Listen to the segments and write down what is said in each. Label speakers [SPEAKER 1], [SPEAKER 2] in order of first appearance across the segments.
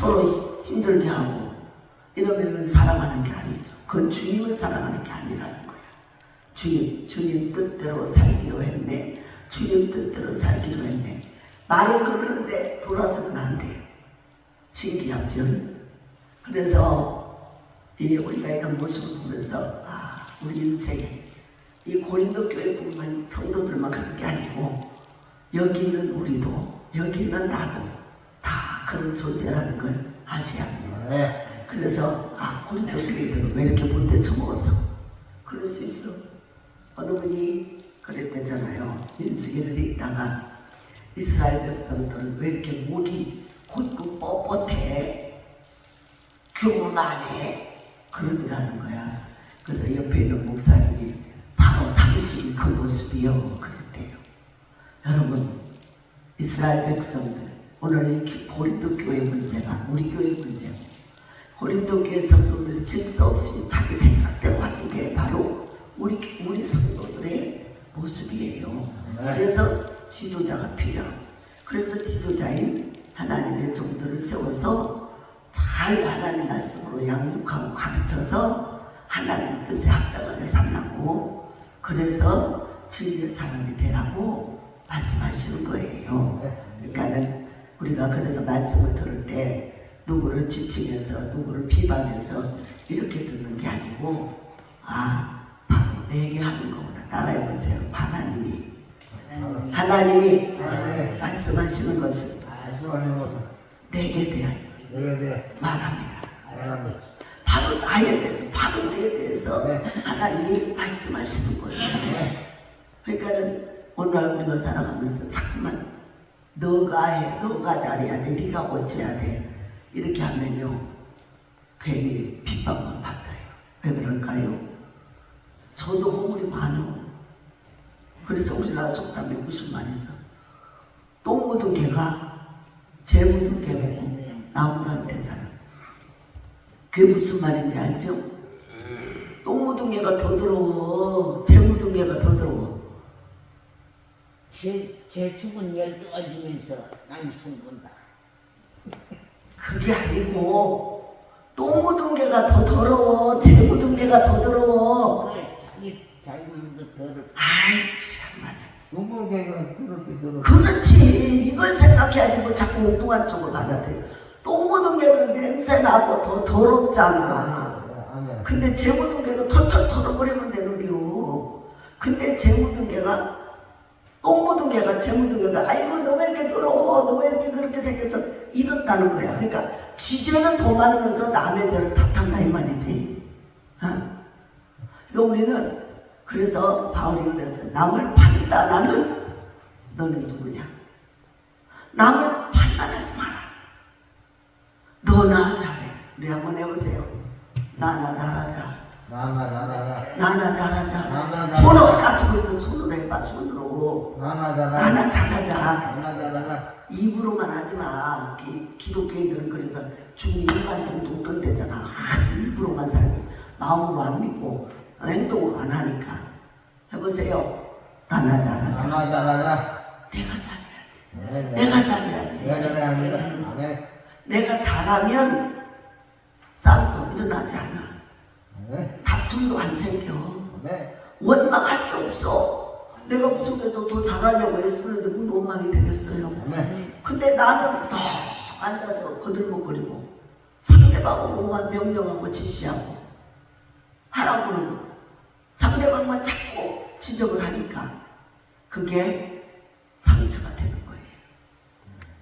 [SPEAKER 1] 서로 힘들게 하고 이러면 사랑하는 게 아니죠. 그건 주님을 사랑하는 게 아니라는 거야. 주님 뜻대로 살기로 했네. 주님 뜻대로 살기로 했네. 말을 그러는데 돌아서는 안 돼. 신기하죠. 그래서 우리가 이런 모습을 보면서 우리 인생에 이 고린도 교회뿐만 성도들만 그런 게 아니고 여기 있는 우리도 여기 있는 나도 다 그런 존재라는 걸 아셔야 합니다. 네. 그래서 고린도 교회들은 왜 이렇게 못돼 처먹었어? 그럴 수 있어. 어느 분이 그랬대잖아요. 민수기를 읽다가 이스라엘 백성들은 왜 이렇게 목이 곧고 뻣뻣해? 교만해? 그러더라는 거야. 그래서 옆에 있는 목사님이 바로 당신 그 모습이요 그랬대요. 여러분, 이스라엘 백성들 오늘 이 고린도 교회 문제가 우리 교회 문제고, 고린도 교회 성도들 질서 없이 자기 생각대로 하는 게 바로 우리 성도들의 모습이에요. 그래서 지도자가 필요하고, 그래서 지도자인 하나님의 종들을 세워서 잘 하나님 말씀으로 양육하고 가르쳐서 하나님 뜻에 합당하게 살라고, 그래서 진리의 사람이 되라고 말씀하시는 거예요. 그러니까는 우리가 그래서 말씀을 들을 때 누구를 지칭해서 누구를 비방해서 이렇게 듣는 게 아니고 바로 내게 하는 거구나. 따라해보세요. 하나님이 말씀하시는 것은 내게 대하여 말합니다. 바로 나에 대해서, 바로 우리에 대해서 하나님이 말씀하시는 거예요. 그러니까는 오늘 우리가 살아가면서 자꾸만 너가 해, 너가 잘해야 돼, 네가 어찌해야 돼 이렇게 하면요 괜히 핍박만 받아요. 왜 그럴까요? 저도 허물이 많아. 그래서 우리나라 속담에 무슨 말이 있어? 똥 묻은 개가 재 묻은 개 보고 나무라는 데잖아. 그게 무슨 말인지 알죠? 똥 묻은 개가 더 더러워, 재 묻은 개가 더 더러워.
[SPEAKER 2] 제 죽은 열 떠지면서 남이 숨는다.
[SPEAKER 1] 그게 아니고 똥 묻은 개가 더 더러워, 재 묻은 개가 더 더러워.
[SPEAKER 2] 자기 몸도 더럽고.
[SPEAKER 1] 아이 참말이야.
[SPEAKER 3] 똥 묻은 개가 그렇게 더럽고.
[SPEAKER 1] 그렇지. 이걸 생각해야지 뭐 자꾸 엉뚱한 쪽으로 받아들여. 똥 묻은 개는 냄새나고 더 더럽잖아. 근데 재 묻은 개는 털털 털어버리면 되는데요. 근데 재 묻은 개가 똥 묻은 개가 재 묻은 개가 아이고 너 왜 이렇게 더러워, 너 왜 이렇게 그렇게 생겨서 이렇다는 거야. 그러니까 지죄는 더 많으면서 남의 죄를 탓한다 이 말이지. 그러니까 우리는 그래서 바울이 그랬어요. 남을 판단하는 너는 누구냐? 남을 판단하지 마라. 너나 잘해. 우리 한번 해보세요. 나나 잘하자. 나나 잘하자. 손으로 가지고 있어. 손으로 해봐. 손으로. 나나 잘하자. 입으로만 하지 마. 기독교인들은 그래서 중일반 정도 없던데잖아. 입으로만 살고 마음으로 안 믿고 행동으로 안 하니까. 해보세요. 나나 잘하자. 내가 잘해야지. 내가 잘해야지. 내가 잘하면 싸움도 일어나지 않아. 다툼도 안 생겨. 원망할 게 없어. 내가 무슨 데서 더 잘하려고 했었는데 무슨 원망이 되겠어요. 근데 나는 더 앉아서 거들먹거리고 상대방을 오만 명령하고 지시하고 하라고 그러고 상대방만 자꾸 지적을 하니까 그게 상처가 되는 거예요.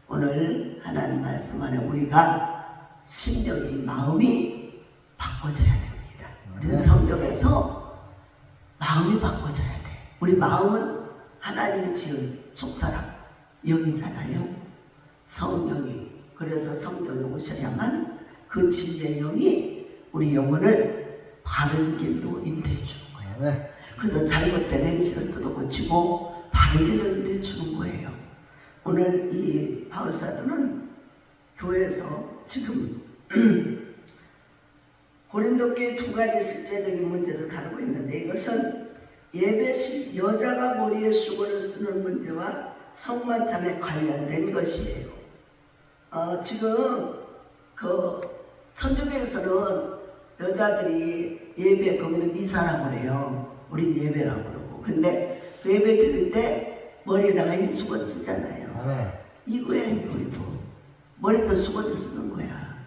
[SPEAKER 1] 오늘 하나님 말씀 안에 우리가 심령이, 마음이 바꿔져야 됩니다. 우리는 성경에서 마음이 바꿔져야 돼. 우리 마음은 하나님이 지은 속사람, 영이잖아요. 성령이. 그래서 성령이 오셔야만 그 진리의 영이 우리 영혼을 바른 길로 인도해 주는 거예요. 그래서 잘못된 행실을 뜯어고치고 바른 길로 인도해 주는 거예요. 오늘 이 바울사도는 교회에서 지금 고린도 교회 두 가지 실제적인 문제를 다루고 있는데, 이것은 예배실 여자가 머리에 수건을 쓰는 문제와 성만찬에 관련된 것이에요. 지금 그 천주교에서는 여자들이 예배 거기는 미사라고 그래요. 우린 예배라고 그러고. 근데 그 예배 드릴 때 머리에다가 흰 수건 쓰잖아요. 이거야 이거. 머리도 수건을 쓰는 거야.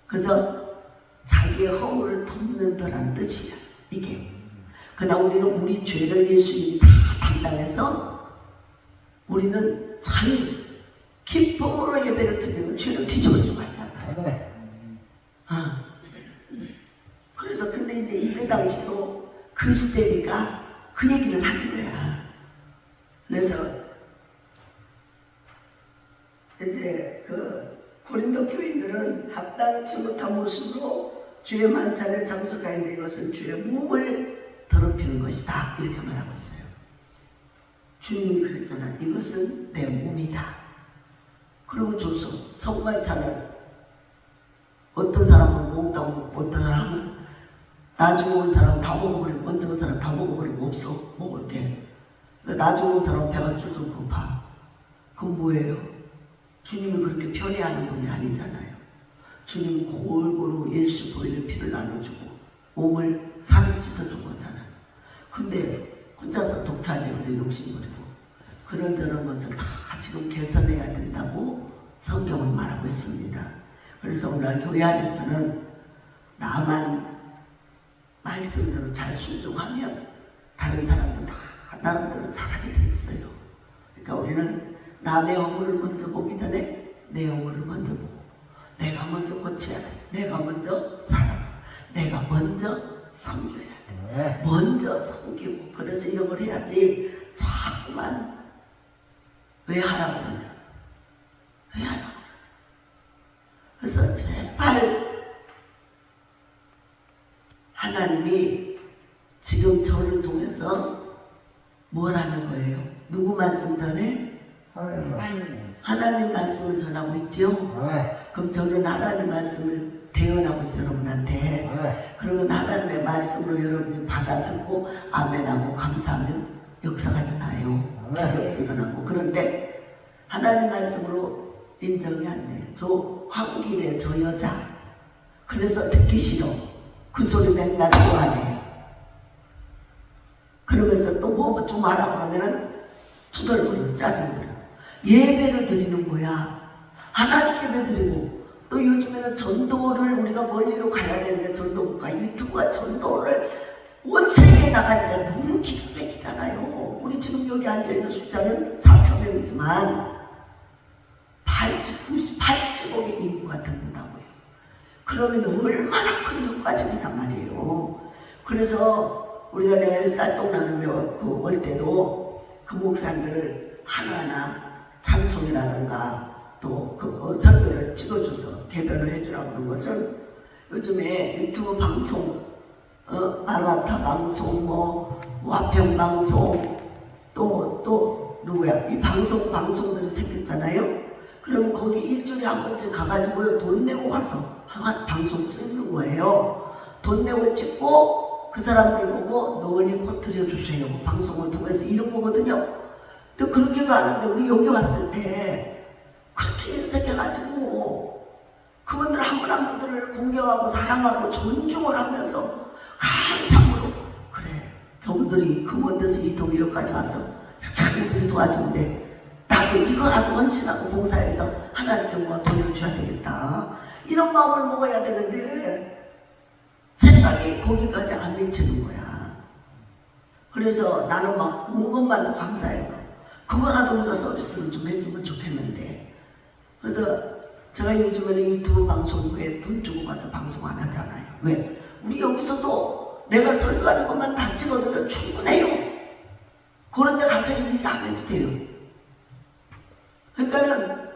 [SPEAKER 1] 그래서 자기의 허물을 덮는다라는 뜻이야 이게. 그러나 우리는 우리 죄를 예수님이 다 감당해서 우리는 참 기쁨으로 예배를 드리면 죄를 뒤집을 수가 있잖아요. 그래서 근데 이제 이때 당시도 그 시대니까 그 얘기를 하는 거야. 그래서 이제 그 고린도 교인들은 합당치 못한 모습으로 주의 만찬을 장식하는 이것은 주의 몸을 더럽히는 것이다 이렇게 말하고 있어요. 주님이 그랬잖아. 이것은 내 몸이다. 그리고 줘서 성만찬을 어떤 사람은 먹다고 먹고 어떤 사람은 나중에 온 사람 다 먹어버리고 먼저 온 사람 다 먹어버리고 없어 먹을 게. 나중에 온 사람 배가 쭈쭈 고파. 그건 뭐예요? 주님은 그렇게 편애하는 분이 아니잖아요. 주님은 골고루 예수 보이는 피를 나눠주고 몸을 살을 찢어준 거잖아요. 근데 혼자서 독차지하고 욕심부리고 그런저런 것을 다 지금 개선해야 된다고 성경은 말하고 있습니다. 그래서 오늘 교회 안에서는 나만 말씀대로 잘 순종하면 다른 사람도 다 나름대로 잘하게 돼 있어요. 그러니까 우리는 남의 허물을 먼저 보기 전에 내 허물을 먼저 보고 내가 먼저 고쳐야 돼. 내가 먼저 살아. 내가 먼저 섬겨야 돼. 먼저 섬기고. 그래서 이런 걸 해야지. 자꾸만 왜 하라고 그러냐. 왜 하라고. 그래서 제발 하나님이 지금 저를 통해서 뭘 하는 거예요? 누구 말씀 전에? 하나님 말씀을 전하고 있죠? 그럼 저는 하나님 말씀을 대언하고 있어요, 여러분한테. 그러면 하나님의 말씀으로 여러분이 받아듣고 아멘하고 감사하면 역사가 일어나요. 기적이 일어나고. 그런데 하나님 말씀으로 인정이 안 돼요. 저 황길의 저 여자. 그래서 듣기 싫어. 그 소리 맨날 좋아해. 그러면서 또 뭐 좀 하라고 하면은 투덜거리고 짜증내요. 예배를 드리는 거야. 하나님께 예배 드리고. 또 요즘에는 전도를 우리가 멀리로 가야 되는데 전도국가 유튜브가 전도를 온 세계에 나가니까 너무 기가 막히잖아요. 우리 지금 여기 앉아있는 숫자는 4,000명이지만 80억의 인구가 듣는다고요. 그러면 얼마나 큰 효과가 된단 말이에요. 그래서 우리가 내일 쌀떡 나누며 올 때도 그 목사님들을 하나하나 찬송이라든가 또 그 설교를 찍어줘서 개변을 해주라고 하는 것은 요즘에 유튜브 방송, 마라타 방송, 와평 방송, 또 누구야? 이 방송들이 생겼잖아요. 그럼 거기 일주일에 한 번씩 가가지고 돈 내고 가서 방송 찍는 거예요. 돈 내고 찍고 그 사람들 보고 널리 퍼뜨려 주세요. 방송을 통해서 이런 거거든요. 또 그렇게 가는데 우리 여기 왔을 때 그렇게 인색해가지고 그분들 한 분 한 분들을 공경하고 사랑하고 존중을 하면서 감사함으로 그래 저분들이 그먼 데서 이 동료까지 와서 이렇게 우리 도와주는데 나도 이거라도 헌신하고 봉사해서 하나님께 뭔가 돌려줘야 되겠다 이런 마음을 먹어야 되는데 생각이 거기까지 안 미치는 거야. 그래서 나는 막 온 것만도 감사해서 그거라도 우리가 서비스를 좀 해주면 좋겠는데 그래서 제가 요즘에는 유튜브 방송국에 돈 주고 가서 방송 안 하잖아요. 왜? 우리 여기서도 내가 설교하는 것만 다 찍어두면 충분해요. 그런 데 가서 얘기 안 해도 돼요. 그러니까는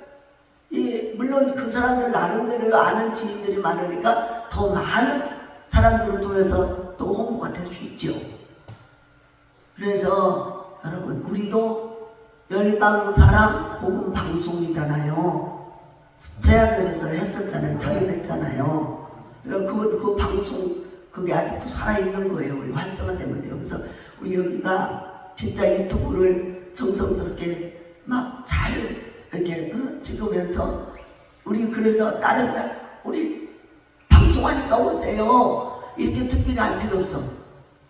[SPEAKER 1] 물론 그 사람들 나름대로 아는 지인들이 많으니까 더 많은 사람들을 통해서 또 홍보가 될 수 있죠. 그래서 여러분 우리도 열방사랑 복음 방송이잖아요. 제안들에서 했었잖아요. 참여했잖아요. 그러니까 그 방송 그게 아직도 살아있는 거예요. 우리 활성화되면 돼요. 그래서 우리 여기가 진짜 유튜브를 정성스럽게 막 잘 이렇게 찍으면서 우리 그래서 다른 날 우리 방송하니까 오세요. 이렇게 특별히 할 필요 없어.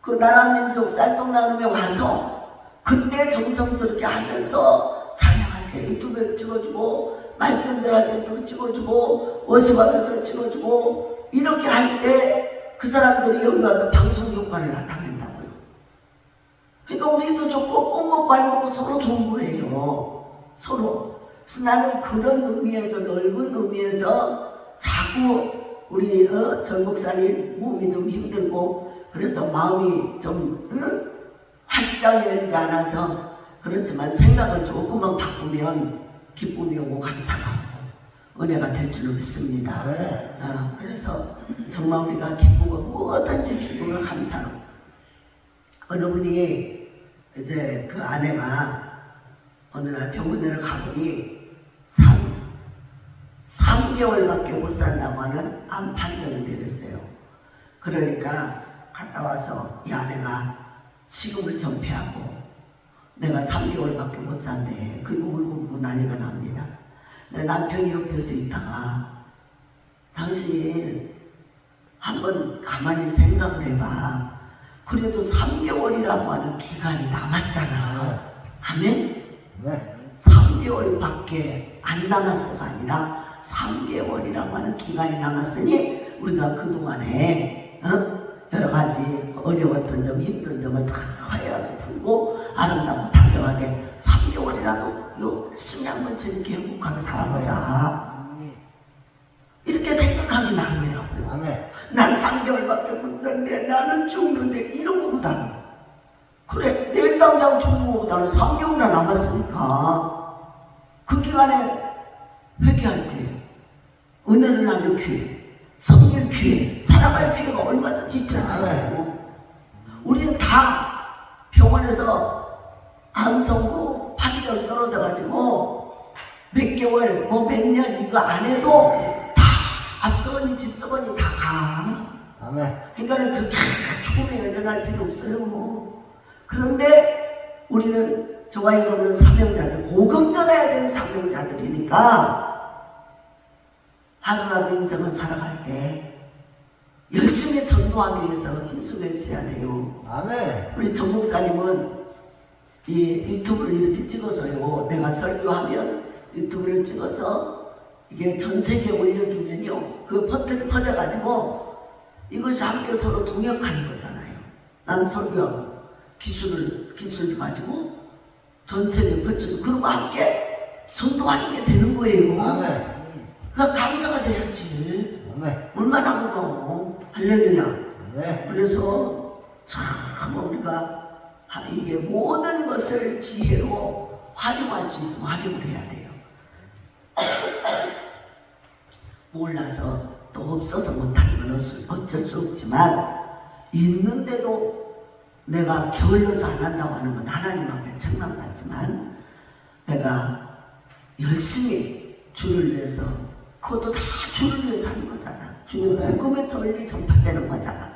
[SPEAKER 1] 그 나라 민족 쌀떡 나눔에 와서 그때 정성스럽게 하면서 찬양할 때 유튜브에 찍어주고 말씀 전할 때도 찍어주고 워시받아서 찍어주고 이렇게 할 때 그 사람들이 여기 와서 방송 효과를 나타낸다고요. 그러니까 우리도 좋고 꼭 먹고 안 먹고 서로 좋은 거예요. 서로. 그래서 나는 그런 의미에서 넓은 의미에서 자꾸 우리 전 목사님 몸이 좀 힘들고 그래서 마음이 좀 활짝 열지 않아서 그렇지만 생각을 조금만 바꾸면 기쁨이 오고 감사가 오고 은혜가 될 줄로 믿습니다.
[SPEAKER 3] 네.
[SPEAKER 1] 그래서 정말 우리가 기쁘고 뭐든지 기쁘고 감사로 어느 분이 이제 그 아내가 어느 날 병원에 가보니 3개월밖에 못 산다고 하는 암 판정을 내렸어요. 그러니까 갔다 와서 이 아내가 식음을 전폐하고 내가 3개월밖에 못 산대. 그리고 울고 난리가 납니다. 내 남편이 옆에서 있다가 당신 한번 가만히 생각을 해봐. 그래도 3개월이라고 하는 기간이 남았잖아. 아멘?
[SPEAKER 3] 네.
[SPEAKER 1] 3개월밖에 안 남았어가 아니라 3개월이라고 하는 기간이 남았으니 우리가 그동안에 여러 가지 어려웠던 점, 힘든 점을 다 화해하게 풀고 아름답고 단정하게 3개월이라도 열심히 한번 재밌게 행복하게 살아보자. 이렇게 생각하기 나름이라고요.
[SPEAKER 3] 아멘.
[SPEAKER 1] 난 3개월밖에 못 살는데 나는 죽는데 이런 거보다는 그래 내일 당장 죽는 거보다는 3개월이나 남았으니까 그 기간에 회개할 기회, 은혜를 나눌 기회, 섬길 기회, 살아갈 기회가 얼마든지 있잖아요. 우리는 다 병원에서 암성으로 판결 떨어져가지고 몇 개월, 뭐 몇 년 이거 안 해도 다 앞서거니 뒤서거니 다 가.
[SPEAKER 3] 아멘.
[SPEAKER 1] 그러니까 그렇게 죽음에 연연할 필요 없어요. 그런데 우리는 저와 여러분은 사명자들, 복음 전해야 되는 사명자들이니까 하루라도 인생을 살아갈 때 열심히 전도하기 위해서 힘쓰고 있어야 돼요.
[SPEAKER 3] 아멘.
[SPEAKER 1] 우리 전 목사님은 이 유튜브를 이렇게 찍어서요. 내가 설교하면 유튜브를 찍어서 이게 전 세계에 올려주면요. 그 버튼이 퍼져가지고 이것이 함께 서로 동역하는 거잖아요. 난 설교하고 기술 가지고 전 세계에 퍼지고 그러고 함께 전도하는 게 되는 거예요.
[SPEAKER 3] 아멘.
[SPEAKER 1] 그러니까 감사가 돼야지.
[SPEAKER 3] 아멘.
[SPEAKER 1] 얼마나 고마워. 할렐루야.
[SPEAKER 3] 아멘.
[SPEAKER 1] 그래서 참 우리가 이게 모든 것을 지혜로 활용할 수 있으면 활용을 해야 돼요. 몰라서 또 없어서 못하는 건 어쩔 수 없지만 있는데도 내가 게을러서 안 한다고 하는 건 하나님 앞에 책망받지만 내가 열심히 주를 위해서 그것도 다 주를 위해서 하는 거잖아. 주님 복음의 전리 전파되는 거잖아.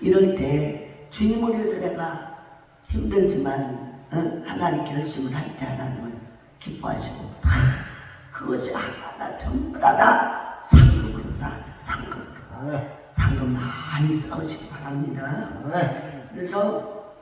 [SPEAKER 1] 이럴 때 주님을 위해서 내가 힘들지만 하나님께 열심을 할 때 하나님은 기뻐하시고 그것이 하나하나 전부 다 상급으로 쌓아져. 상급으로.
[SPEAKER 3] 아멘.
[SPEAKER 1] 상급 많이 쌓으시기 바랍니다.
[SPEAKER 3] 아멘.
[SPEAKER 1] 그래서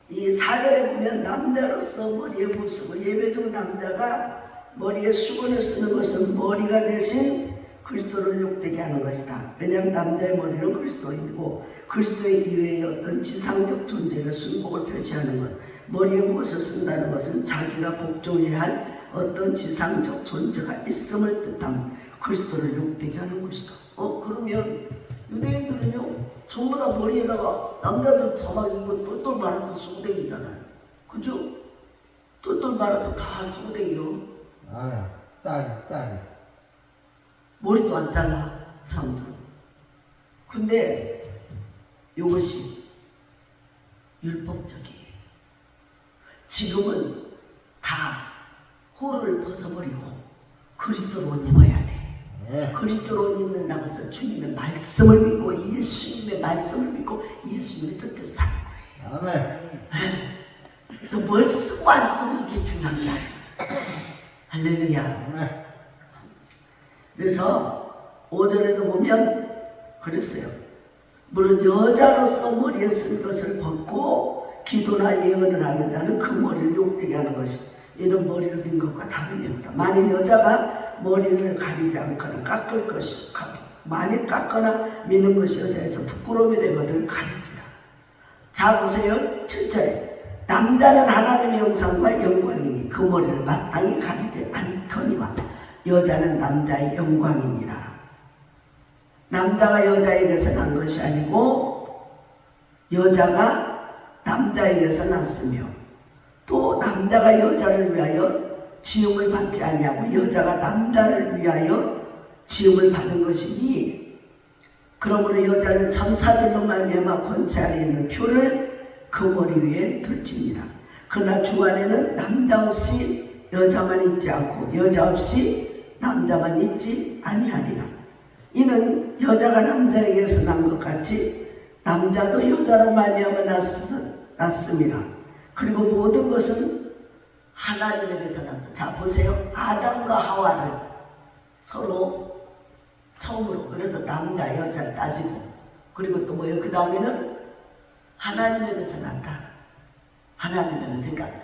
[SPEAKER 1] 이 4절에 보면 남자로서 머리에 붓쓰고 예배 중 남자가 머리에 수건을 쓰는 것은 머리가 대신 그리스도를 욕되게 하는 것이다. 왜냐하면 남자의 머리는 그리스도이고 그리스도의 이외의 어떤 지상적 존재의 순복을 표시하는 것, 머리에 무엇을 쓴다는 것은 자기가 복종해야 할 어떤 지상적 존재가 있음을 뜻하면 그리스도를 욕되게 하는 것이다. 그러면 유대인들은요 전부 다 머리에다가 남자들 가방 입고 똘똘 말아서 쓰고 다니잖아요. 그죠? 똘똘 말아서 다 쓰고 다녀.
[SPEAKER 3] 아멘. 딸이.
[SPEAKER 1] 머리도 안 잘라 사람들. 근데 이것이 율법적이에요. 지금은 다 호를 벗어버리고 그리스도로 옷 입어야 돼.
[SPEAKER 3] 네.
[SPEAKER 1] 그리스도로 옷 입는다고 해서 주님의 말씀을 믿고 예수님의 말씀을 믿고 예수님의 뜻대로 사는 거예요.
[SPEAKER 3] 아멘.
[SPEAKER 1] 그래서 뭘 쓰고 안 쓰고 이게 중요한 게 아니에요. 할렐루야.
[SPEAKER 3] 아멘.
[SPEAKER 1] 그래서 5절에도 보면 그랬어요. 물론 여자로서 머리에 쓴 것을 벗고 기도나 예언을 하는 자는 그 머리를 욕되게 하는 것이 이는 머리를 빈 것과 다름이 없다. 만일 여자가 머리를 가리지 않거나 깎을 것이 만일 깎거나 미는 것이 여자에서 부끄러움이 되거든 가리지라. 자 보세요. 7절에 남자는 하나님의 형상과 영광이니 그 머리를 마땅히 가리지 않거니와 여자는 남자의 영광이니라. 남자가 여자에게서 난 것이 아니고 여자가 남자에게서 났으며 또 남자가 여자를 위하여 지음을 받지 아니하고 여자가 남자를 위하여 지음을 받은 것이니 그러므로 여자는 천사들로 말미암아 권세 아래 있는 표를 그 머리 위에 둘지니라. 그러나 주 안에는 남자 없이 여자만 있지 않고 여자 없이 남자만 있지 아니하리라. 이는 여자가 남자에게서 난 것 같이 남자도 여자로 말미암아 났습니다. 그리고 모든 것은 하나님에게서 났어. 자 보세요. 아담과 하와를 서로 처음으로 그래서 남자 여자 따지고 그리고 또 뭐예요? 그 다음에는 하나님에게서 났다. 하나님에게서. 그러니까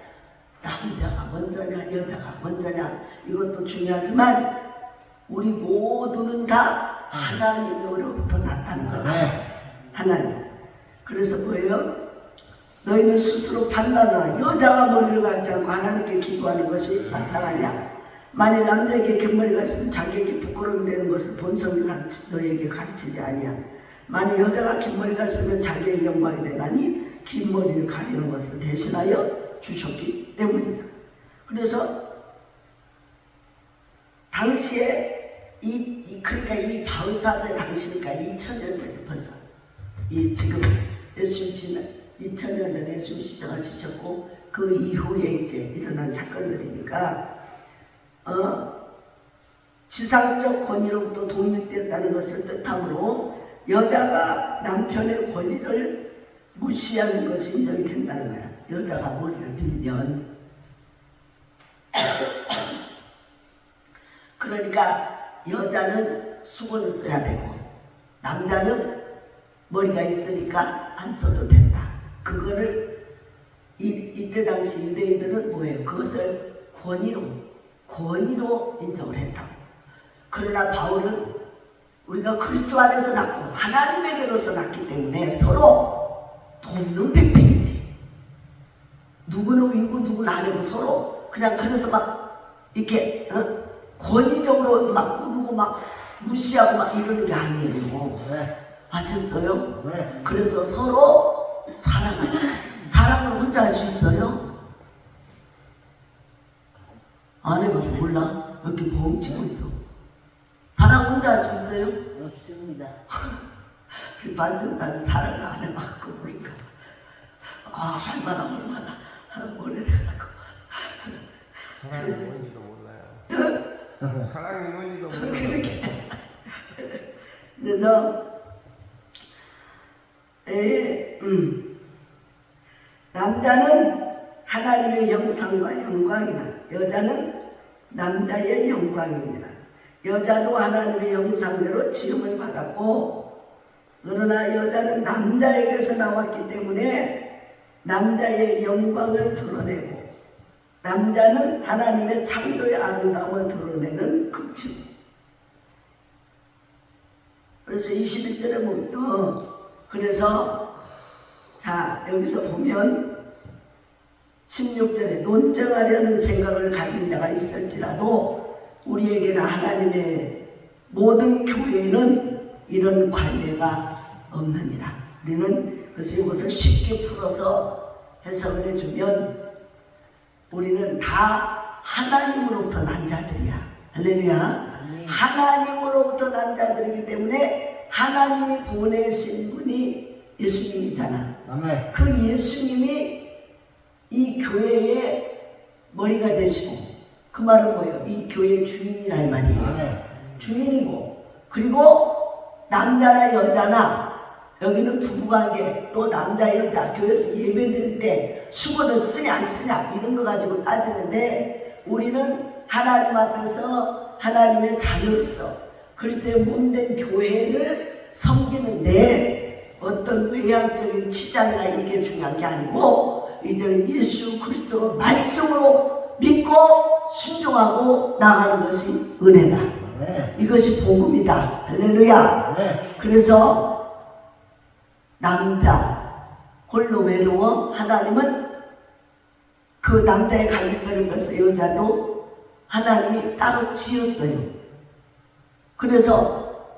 [SPEAKER 1] 남자가 먼저냐 여자가 먼저냐 이것도 중요하지만 우리 모두는 다 하나님으로부터 나타난 거다. 하나님. 그래서 뭐예요? 너희는 스스로 판단하라. 여자가 머리를 감지 않고 하나님께 기도하는 것이 마땅하냐? 만일 남자에게 곁머리가 있으면 자기에게 부끄러움이 되는 것을 본성이 너희에게 가르치지 아니야. 만일 여자가 긴 머리가 있으면 자기의 영광이 되나니 긴 머리를 가리는 것을 대신하여 주셨기 때문이다. 그래서 당시에 그러니까 이 바울사도의 당시니까 2000년 전에 벌써 지금 예수님 2000년 전에 예수님 십자가 지셨고 그 이후에 이제 일어난 사건들이니까 지상적 권위로부터 독립되었다는 것을 뜻하므로 여자가 남편의 권위를 무시하는 것이 인정이 된다는 거야. 여자가 머리를 빌면. 그러니까 여자는 수건을 써야 되고 남자는 머리가 있으니까 안 써도 된다. 그거를 이때 당시 유대인들은 뭐예요? 그것을 권위로 인정을 했다고. 그러나 바울은 우리가 그리스도 안에서 낳고 하나님에게로서 낳기 때문에 서로 돕는 백필이지. 누구는 위고 누구는 아래고 서로 그냥 그래서 막 이렇게 권위적으로 막 꾸르고 막 무시하고 막 이러는 게 아니에요. 아셨어요? 그래서 서로 사랑을 혼자 할 수 있어요? 안 해봐서 몰라? 왜 이렇게 벙치고 있어? 사랑 혼자 할 수 있어요?
[SPEAKER 2] 없습니다.
[SPEAKER 1] 만든 나는 사랑을 안 해봤고 그러니까 할만한 얼마나 오래되라고.
[SPEAKER 4] 사랑이 뭔지도 몰라요. 사랑이 뭔지도 몰라요.
[SPEAKER 1] 그래서 남자는 하나님의 형상과 영광이나 여자는 남자의 영광이니라. 여자도 하나님의 형상대로 지음을 받았고 그러나 여자는 남자에게서 나왔기 때문에 남자의 영광을 드러내고 남자는 하나님의 창조의 아름다움을 드러내는 극치. 그래서 21절에 보면 그래서 자 여기서 보면 16절에 논쟁하려는 생각을 가진 자가 있을지라도 우리에게는 하나님의 모든 교회에는 이런 관례가 없느니라. 우리는 그래서 이것을 쉽게 풀어서 해석을 해주면 우리는 다 하나님으로부터 난 자들이야. 할렐루야. 하나님으로부터 난 자들이기 때문에 하나님이 보내신 분이 예수님이잖아.
[SPEAKER 3] 아멘.
[SPEAKER 1] 그 예수님이 이 교회의 머리가 되시고 그 말은 뭐예요? 이 교회의 주인이라 이 말이에요.
[SPEAKER 3] 아멘.
[SPEAKER 1] 주인이고 그리고 남자나 여자나 여기는 부부관계 또 남자 여자 교회에서 예배드릴 때 수건을 쓰냐 안 쓰냐 이런 거 가지고 따지는데 우리는 하나님 앞에서 하나님의 자녀로서 그리스도의 몸된 교회를 섬기는데 어떤 외향적인 치장이나 이게 중요한 게 아니고 이제는 예수 그리스도 말씀으로 믿고 순종하고 나가는 것이 은혜다.
[SPEAKER 3] 네.
[SPEAKER 1] 이것이 복음이다. 할렐루야.
[SPEAKER 3] 네.
[SPEAKER 1] 그래서 남자 홀로 외로워 하나님은 그 남자의 갈비뼈를 뺐어. 여자도 하나님이 따로 지었어요. 그래서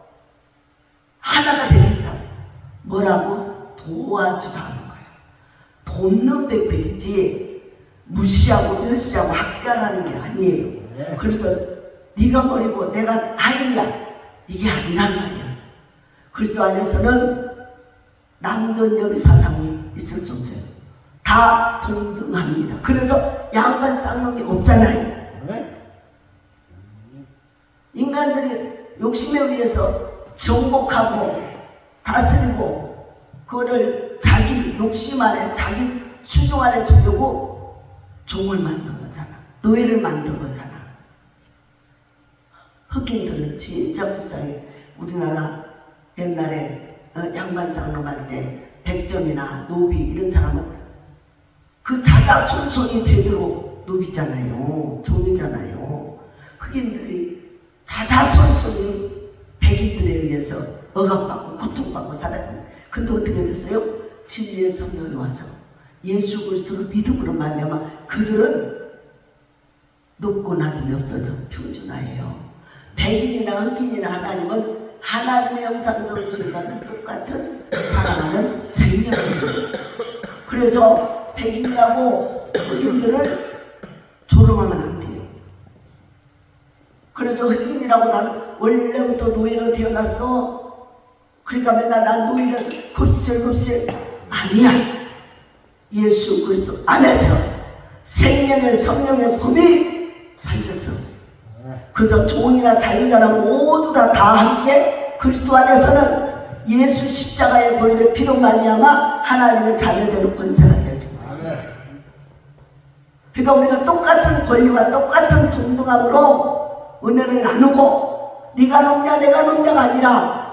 [SPEAKER 1] 하나가 되겠다. 뭐라고? 도와주라 하는 거야. 돕는 배필이지 무시하고 멸시하고 학대하는 게 아니에요.
[SPEAKER 3] 네.
[SPEAKER 1] 그래서 네가 버리고 내가 아니야 이게 아니란 말이야. 그리스도 안에서는 남존 여비 사상이 있을 존재예요. 다 동등합니다. 그래서 양반 쌍놈이 없잖아요.
[SPEAKER 3] 네.
[SPEAKER 1] 인간들이 욕심에 의해서 정복하고 다스리고 그거를 자기 욕심 안에 자기 수종 안에 두려고 종을 만든 거잖아. 노예를 만든 거잖아. 흑인들은 진짜 불쌍해. 우리나라 옛날에 양반 쌍놈 할 때 백정이나 노비 이런 사람은 그 자자손손이 되도록 노비잖아요. 종이잖아요. 흑인들이 자자손손이 백인들에 의해서 억압받고 고통받고 살았는데 근데 어떻게 됐어요? 진리의 성령이 와서 예수 그리스도를 믿음으로 말미암아 그들은 높고 낮음이 없어도 평준화예요. 백인이나 흑인이나 하나님은 하나님의 형상대로 지어가는 똑같은 사랑하는 생명이에요. 그래서 백인이라고 흑인들을 조롱하면 안 돼요. 그래서 흑인이라고 나는 원래부터 노예로 태어났어. 그러니까 맨날 난 노예라서 급슬급슬 아니야. 예수 그리스도 안에서 생명의 성령의 법이 살렸어. 그래서 종이나 자유자나 모두 다 함께 그리스도 안에서는 예수 십자가의 보혈의 피로 말미암아 하나님의 자녀되는 권세가 되어집니다. 그러니까 우리가 똑같은 권리와 똑같은 동등함으로 은혜를 나누고 네가 농자 내가 농자가 아니라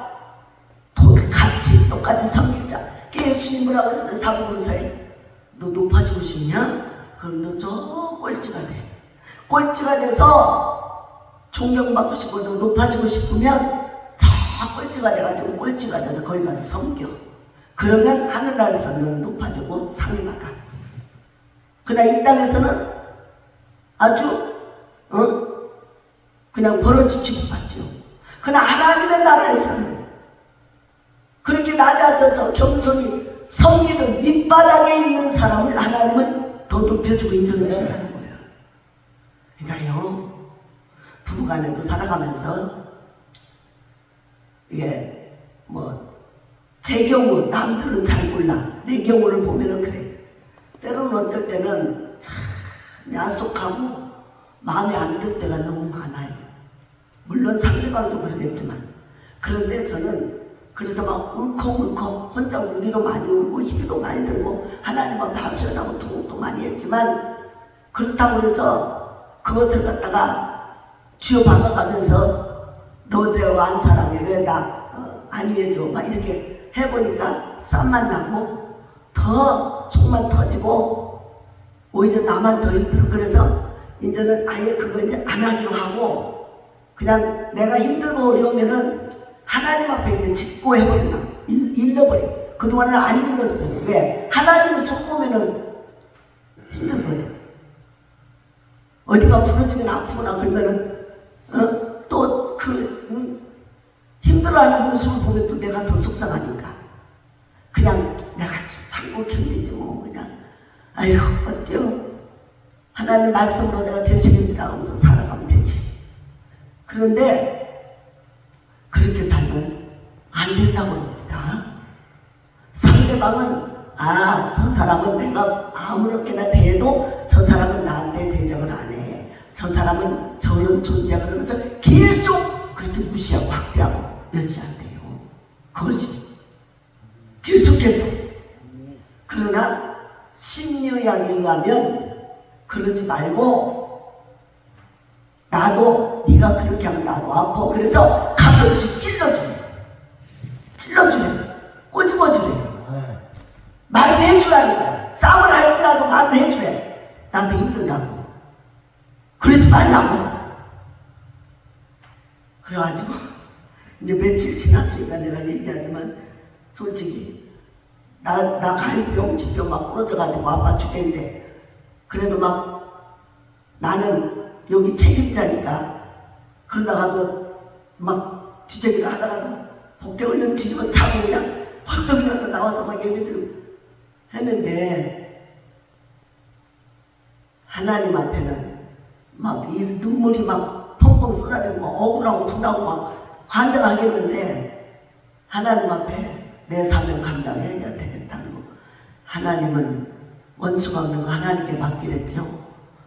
[SPEAKER 1] 같이 똑같이 섬기자. 예수님 뭐라고 그랬어요? 사부문서에 너 높아지고 싶냐? 그럼 너 저 꼴찌가 돼. 꼴찌가 돼서 존경받고 싶고 너 높아지고 싶으면 저 꼴찌가 돼가지고 꼴찌가 돼서 거기 가서 섬겨. 그러면 하늘나라에서 너는 높아지고 상이 나가. 그러나 이 땅에서는 아주 그냥 버러지 취급받죠. 그러나 하나님의 나라에서는 그렇게 낮아져서 겸손히 섬기는 밑바닥에 있는 사람을 하나님은 더 높여주고 인정을 해야 하는 거예요. 그러니까요, 부부간에도 살아가면서 이게 제 경우 남들은 잘 몰라. 내 경우를 보면은 그래. 때로는 어쩔 때는 참 야속하고 마음에 안 들 때가 너무 많아요. 물론 상대방도 그러겠지만. 그런데 저는 그래서 막 울컥울컥 혼자 울기도 많이 울고 힘도 많이 들고 하나님 앞에 하소연하고 통도 많이 했지만 그렇다고 해서 그것을 갖다가 쥐어 박아가면서 너 내가 안 사랑해 왜 나 안 위해줘 막 이렇게 해보니까 쌈만 나고 더 속만 터지고 오히려 나만 더 힘들어. 그래서 이제는 아예 그거 이제 안 하기로 하고 그냥 내가 힘들고 어려우면은 하나님 앞에 이제 짓고 해버리나 잃어버려. 그동안은 안 잃었어요. 왜? 하나님을 속보면은 힘들거든. 어디가 부러지면 아프거나 그러면은 또 힘들어하는 모습을 보면 또 내가 더 속상하니까 그냥 내가 참고 견디지 뭐 그냥 아이고 어때요? 하나님 말씀으로 내가 되시겠다 하면서 살아가면 되지. 그런데 그렇게 살면 안 된다고 합니다. 상대방은 저 사람은 내가 아무렇게나 대해도 저 사람은 나한테 대접을 안 해. 저 사람은 저런 존재야. 그러면서 계속 그렇게 무시하고 학대하고 멸시 안 돼요. 그것이 계속해서. 그러나 심리의학에 의하면 그러지 말고 나도 네가 그렇게 하면 나도 아파. 그래서 가끔 가끔씩 찔러주래. 꼬집어주래. 말을 해주라니까. 싸움을 할지라도 말을 해주래. 나도 힘들다고. 그러지 말라고. 그래가지고 이제 며칠 지났으니까 내가 얘기하지만 솔직히 나 갈비병 지병 막 부러져가지고 아파 죽겠는데 그래도 막 나는 여기 책임자니까 그러다가도 막 뒤재기를 하다가도 복대 얼른 뒤집어 차고 그냥 벌떡 일어나서 나와서 막 예배드리고 했는데 하나님 앞에는 막 이 눈물이 막 펑펑 쏟아지고 막 억울하고 분하고 막 관장하겠는데 하나님 앞에 내 사명 감당해야 되겠다는 거. 하나님은 원수가 없는 거 하나님께 맡기랬죠.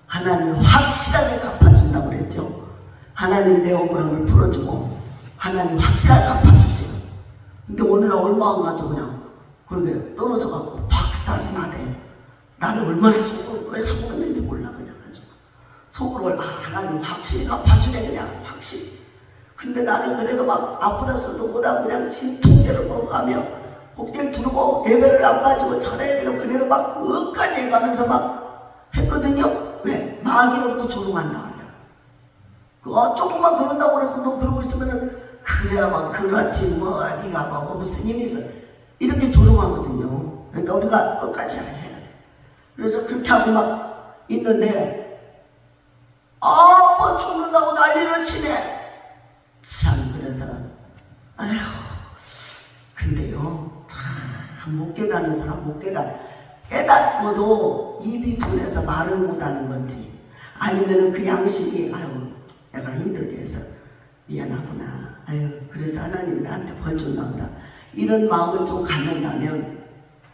[SPEAKER 1] 하나님은 확실하게 갚아준다고 그랬죠. 하나님이 내 억울함을 풀어주고 하나님 확실하게 갚아주세요. 근데 오늘 얼마나 가서 그냥 그러게 떨어져갖고 박살이 나대. 나를 얼마나 왜 속았는지 몰라 그냥 가지고 속으로 하나님 확실히 갚아주네 그냥 확실히. 근데 나는 그래도 막 아프다서도 못하고 그냥 진통제를 먹어가며 복대를 두르고 예배를 안 빠지고 전화예배를 그래도 막 끝까지 해가면서 막 했거든요. 왜? 마귀로부터 조롱한다 그냥. 조금만 그런다고 그래서 너 그러고 있으면은 그래야 막 그렇지 뭐 네가 뭐 무슨 힘이 있어 이렇게 조롱하거든요. 그러니까 우리가 끝까지 해야 돼. 그래서 그렇게 하고 막 있는데 뭐 죽는다고 난리를 치네. 참 그래서 아휴 근데요 참 못 깨닫는 사람 못 깨닫고도 입이 손에서 말을 못하는 건지 아니면은 그 양심이 아유 내가 힘들게 해서 미안하구나 아유 그래서 하나님 나한테 벌 줬나보다 이런 마음을 좀 갖는다면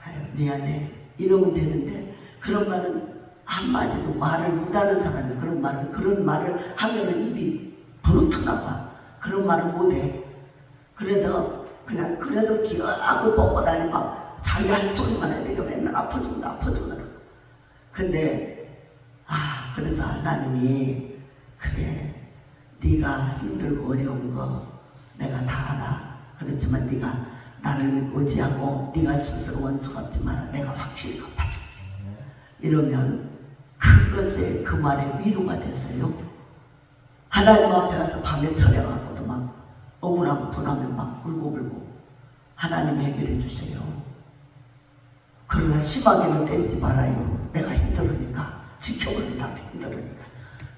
[SPEAKER 1] 아유 미안해 이러면 되는데 그런 말은 한마디도 말을 못하는 사람이 그런 말을 하면은 입이 부르트나 봐. 그런 말을 못해. 그래서 그냥 그래도 기어하고 뻗어다니 막 자기 한 소리만 해. 내가 맨날 아파 죽는다. 근데 그래서 하나님이 그래 네가 힘들고 어려운 거 내가 다 알아. 그렇지만 네가 나를 의지하고 네가 스스로 원수 갚지 마라. 내가 확실히 갚아줄게. 이러면 그것에 그 말에 위로가 됐어요. 하나님 앞에 와서 밤에 철야가고도 막 억울하고 분하면 막 울고불고 하나님 해결해 주세요. 그러나 심하게는 때리지 말아요. 내가 힘들으니까 지켜보는 나도 힘들으니까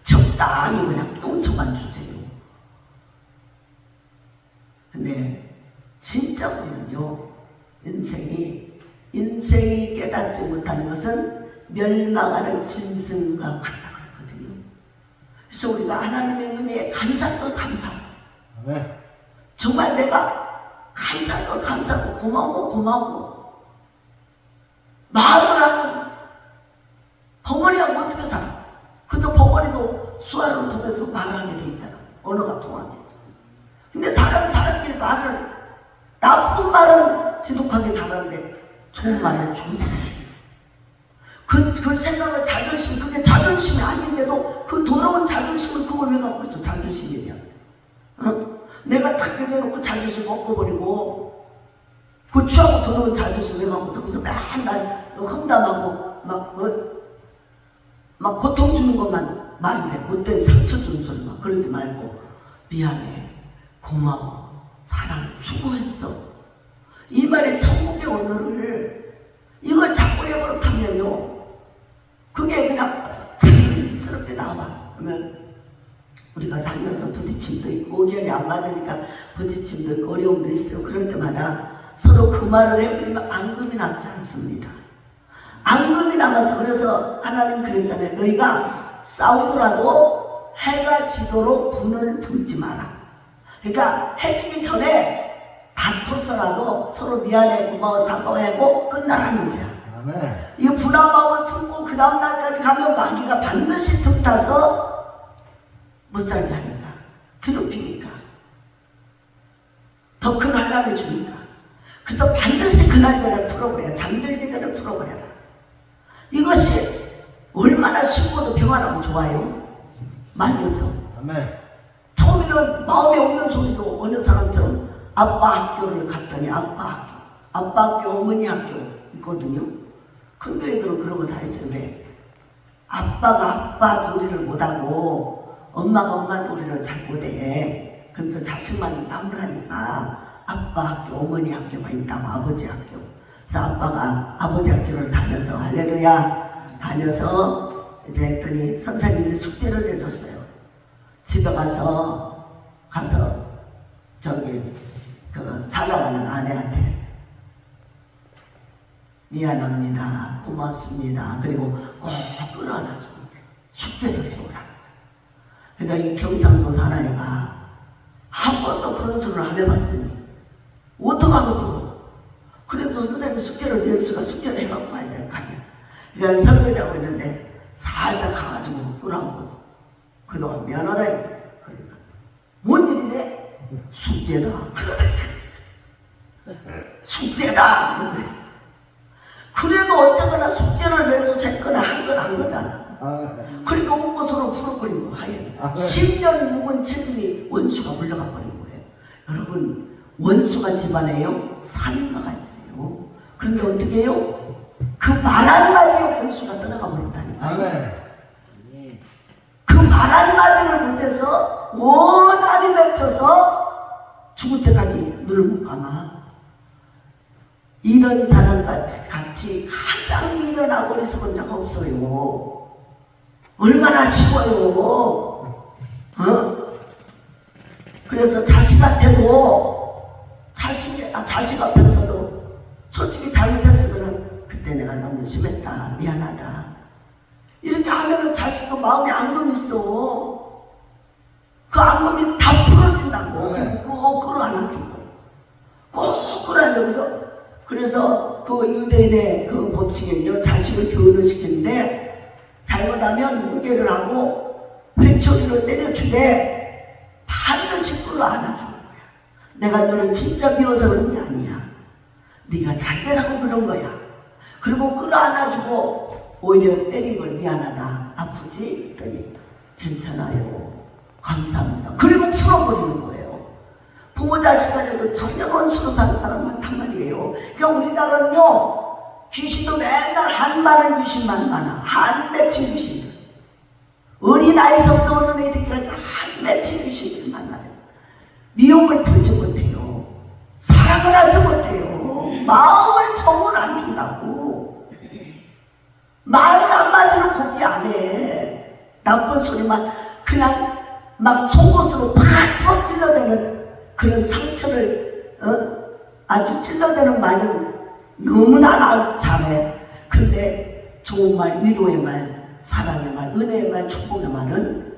[SPEAKER 1] 적당히 그냥 똥쳐만 주세요. 근데 진짜 우리는요 인생이 깨닫지 못하는 것은 멸망하는 짐승과 같다고 했거든요. 그래서 우리가 하나님의 은혜에 감사할 걸 감사하고 정말 내가 감사할 걸 감사하고 고마워 말을 하면 벙어리하고 어떻게 살아? 그저 벙어리도 수화를 통해서 말을 하게 돼 있잖아. 언어가 통하게. 근데 사람끼리 말을 나쁜 말은 지독하게 잘하는데 좋은 말은 좋다. 그 생각을 자존심, 그게 자존심이 아닌데도 그 더러운 자존심을 그걸 왜 갖고 있어? 자존심이냐? 내가 탁 내려놓고 자존심 먹어버리고 그 취하고 더러운 자존심 왜 갖고 있어? 그래서 맨날 험담하고 막 고통 주는 것만 말이래. 못된 상처 주는 소리만 그러지 말고 미안해, 고마워, 사랑, 수고했어. 이 말에 천국의 언어를 이걸 자꾸 해버릇하면요 그게 그냥 자연스럽게 나와. 그러면 우리가 살면서 부딪힘도 있고 의견이 안 맞으니까 부딪힘도 있고 어려움도 있어요. 그럴 때마다 서로 그 말을 해버리면 앙금이 남지 않습니다. 앙금이 남아서 그래서 하나님 그랬잖아요. 너희가 싸우더라도 해가 지도록 분을 불지 마라. 그러니까 해지기 전에 다퉜더라도 서로 미안해 고마워 사과하고 끝나라는 거야. 이 분한 마음을 풀고 그 다음 날까지 가면 마귀가 반드시 득타서 못 살게 하니까 괴롭히니까 더 큰 환난을 주니까 그래서 반드시 그날 전에 풀어버려야 잠들기 전에 풀어버려라. 이것이 얼마나 쉽고도 평화로운 좋아요. 말면서 처음에는 소리가 마음에 없는 소리도 어느 사람처럼 아빠 학교를 갔더니 아빠 학교, 어머니 학교 있거든요. 큰 교회들은 그러고 다녔는데 아빠가 아빠 소리를 못하고 엄마가 엄마 소리를 잘 못해. 그래서 자식만 나무라니까 아빠 학교, 어머니 학교가 있다고 아버지 학교. 그래서 아빠가 아버지 학교를 다녀서 할렐루야 다녀서 이제 했더니 선생님이 숙제를 내줬어요. 집에 가서 저기 그 살아가는 아내한테 미안합니다, 고맙습니다, 그리고 꼭 끌어안아주고 숙제를 해오라. 그러니까 이 경상도 사나이가 한 번도 그런 소리를 안 해봤으니 어떡하겠어. 그래도 선생님이 숙제를 낼 수가 숙제를 해갖고 가야 될 거 아니야. 그러니까 설거지하고 있는데 살짝 가가지고 끌어안고 그동안 미안하다. 그러니까 뭔 일이래? 숙제다. 숙제다. 그래도 어쨌거나 숙제를 내서 쟀거나 한 건 한 거잖아. 그러니까 웃고 서로 풀어버린 거 하얘. 10년 묵은 체질이 원수가 물러가 버린 거예요. 여러분, 원수가 집안에요 살인마가 있어요. 그런데 어떻게 해요? 그 말 한마디에 원수가 떠나가 버린다니까요. 그 말 한마디를 못해서 원한이 맺혀서 죽을 때까지 눈을 못 감아. 이런 사람과 같이 가장 미련하고 어리석은 자가 없어요. 얼마나 쉬워요. 그래서 자식한테도 자식 앞에서도 솔직히 잘못했으면 그때 내가 너무 심했다, 미안하다 이렇게 하면은 자식도 마음에 앙금이 있어. 그 앙금이 다 풀어진다고. 꼭 끌어안아주고 꼭 끌어안아주고. 그래서 그 유대인의 그 법칙은요, 자식을 교육을 시키는데 잘못하면 훈계를 하고 회초리를 때려주되 반드시 끌어안아주는 거야. 내가 너를 진짜 미워서 그런 게 아니야. 네가 잘 되라고 그런 거야. 그리고 끌어안아주고 오히려 때린 걸 미안하다, 아프지? 그랬더니 괜찮아요, 감사합니다. 그리고 풀어버리는 거예요. 부모 자식 간에도 전혀 원수로 사는 사람 많단 말이에요. 그러니까 우리나라는요, 귀신도 맨날 한 많은 귀신만 많아. 한 맺힌 귀신. 어린아이서부터 어른 애들까지 한 맺힌 귀신들이 많아요. 미움을 풀지 못해요. 사랑을 하지 못해요. 마음을 정을 안 준다고. 말 한마디로 고비 안 해. 나쁜 소리만 그냥 막 속옷으로 팍 찔러대는 그런 상처를 아주 찔러대는 말은 너무나 잘해. 근데 좋은 말, 위로의 말, 사랑의 말, 은혜의 말, 축복의 말은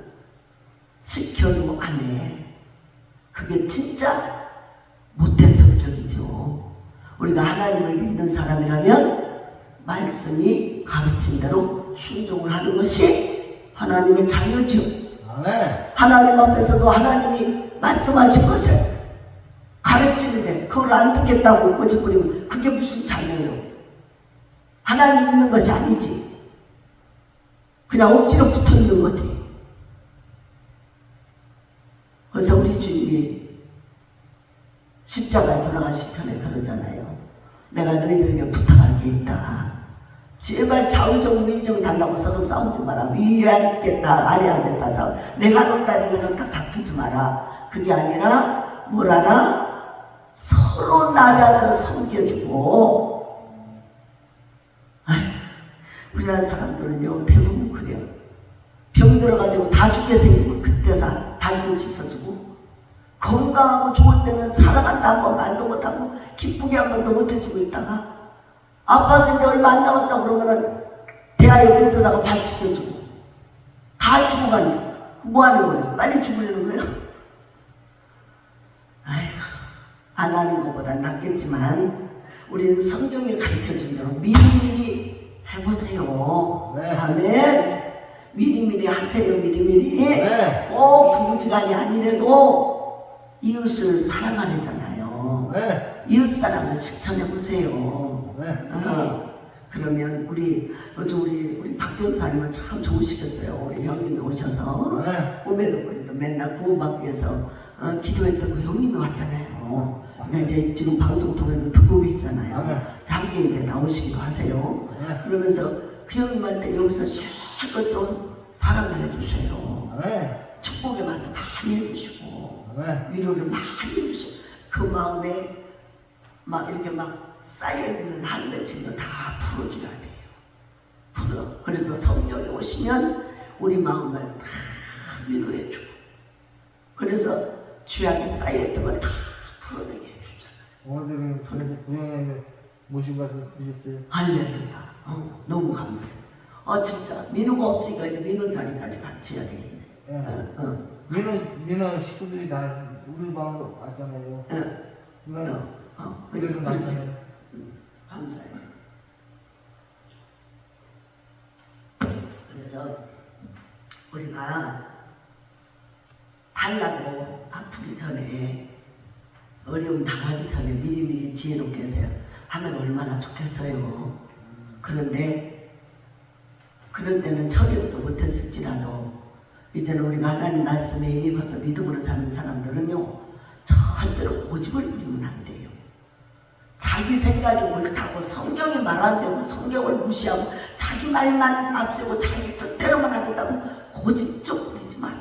[SPEAKER 1] 시켜도 안 해. 그게 진짜 못된 성격이죠. 우리가 하나님을 믿는 사람이라면 말씀이 가르친 대로 순종을 하는 것이 하나님의 자녀죠. 하나님 앞에서도 하나님이 말씀하신 것을 가르치는데 그걸 안 듣겠다고 거짓부리면 그게 무슨 자녀예요? 하나님 믿는 것이 아니지. 그냥 억지로 붙어있는 거지. 그래서 우리 주님이 십자가에 돌아가시기 전에 그러잖아요. 내가 너희들에게 부탁할 게 있다. 제발 좌우정 위정 달라고 서로 싸우지 마라. 위하겠다 아래하겠다 싸워. 내가 높다 네가 높다 다투지 마라. 그게 아니라 뭐라나? 서로 낮아져 섬겨주고. 우리나라 사람들은요 대부분 그래요. 병 들어가지고 다 죽게 생기고 그때서 발도 씻어주고, 건강하고 좋을 때는 사랑한다 한 번 말도 못하고 기쁘게 한 번도 못해주고 있다가 아파서 이제 얼마 안 남았다 그러면은 대하여 그러다가 발 씻겨주고 다 죽어가니 뭐 하는 거예요? 빨리 죽으려는 거예요? 아이고, 안 하는 것보다 낫겠지만 우리는 성경이 가르쳐준 대로 미리미리 해보세요. 아멘. 미리미리 하세요. 미리미리. 꼭 부부지간이 아니래도 이웃을 사랑하려잖아요. 이웃사랑을 실천해보세요. 그러면 요즘 우리 박전사님은 참 좋으시겠어요. 우리 형님이 오셔서 꿈에도 그래도 맨날 구원받기 위해서 기도했던 그 형님이 왔잖아요. 그러니까 이제 지금 방송 통해서 듣고 계시잖아요. 함께 이제 나오시기도 하세요. 그러면서 그 형님한테 여기서 실컷 좀 사랑을 해주세요. 축복의 말도 많이 해주시고 위로를 많이 해주시고 그 마음에 막 이렇게 막 쌓여있는 한 맺힌 거 다 풀어줘야 돼요. 풀어. 그래서 성령이 오시면 우리 마음을 다 위로해주고 그래서 죄악이 쌓여있던 걸 다 풀어내게 해주잖아요.
[SPEAKER 3] 오늘은 그래도 구형에 모시고 가서 드렸어요.
[SPEAKER 1] 할렐루야. 너무 감사해요. 진짜 민우가 없으니까 이제 민우 자리까지 같이 해야 되겠네.
[SPEAKER 3] 민호 식구들이 다 우리 마음으로 왔잖아요. 그래서 나잖아요.
[SPEAKER 1] 감사해요. 그래서 우리가 달라고 아프기 전에 어려움 당하기 전에 미리미리 지혜롭게 해서 하면 얼마나 좋겠어요. 그런데 그럴 때는 철이 없어 못했을지라도 이제는 우리가 하나님 말씀에 힘입어서 믿음으로 사는 사람들은요 절대로 고집을 부리면 안 돼요. 자기 생각이 옳다고 성경이 말한 대로 성경을 무시하고 자기 말만 앞세고 자기 뜻대로만 하겠다고 고집 좀 부리지 말아요.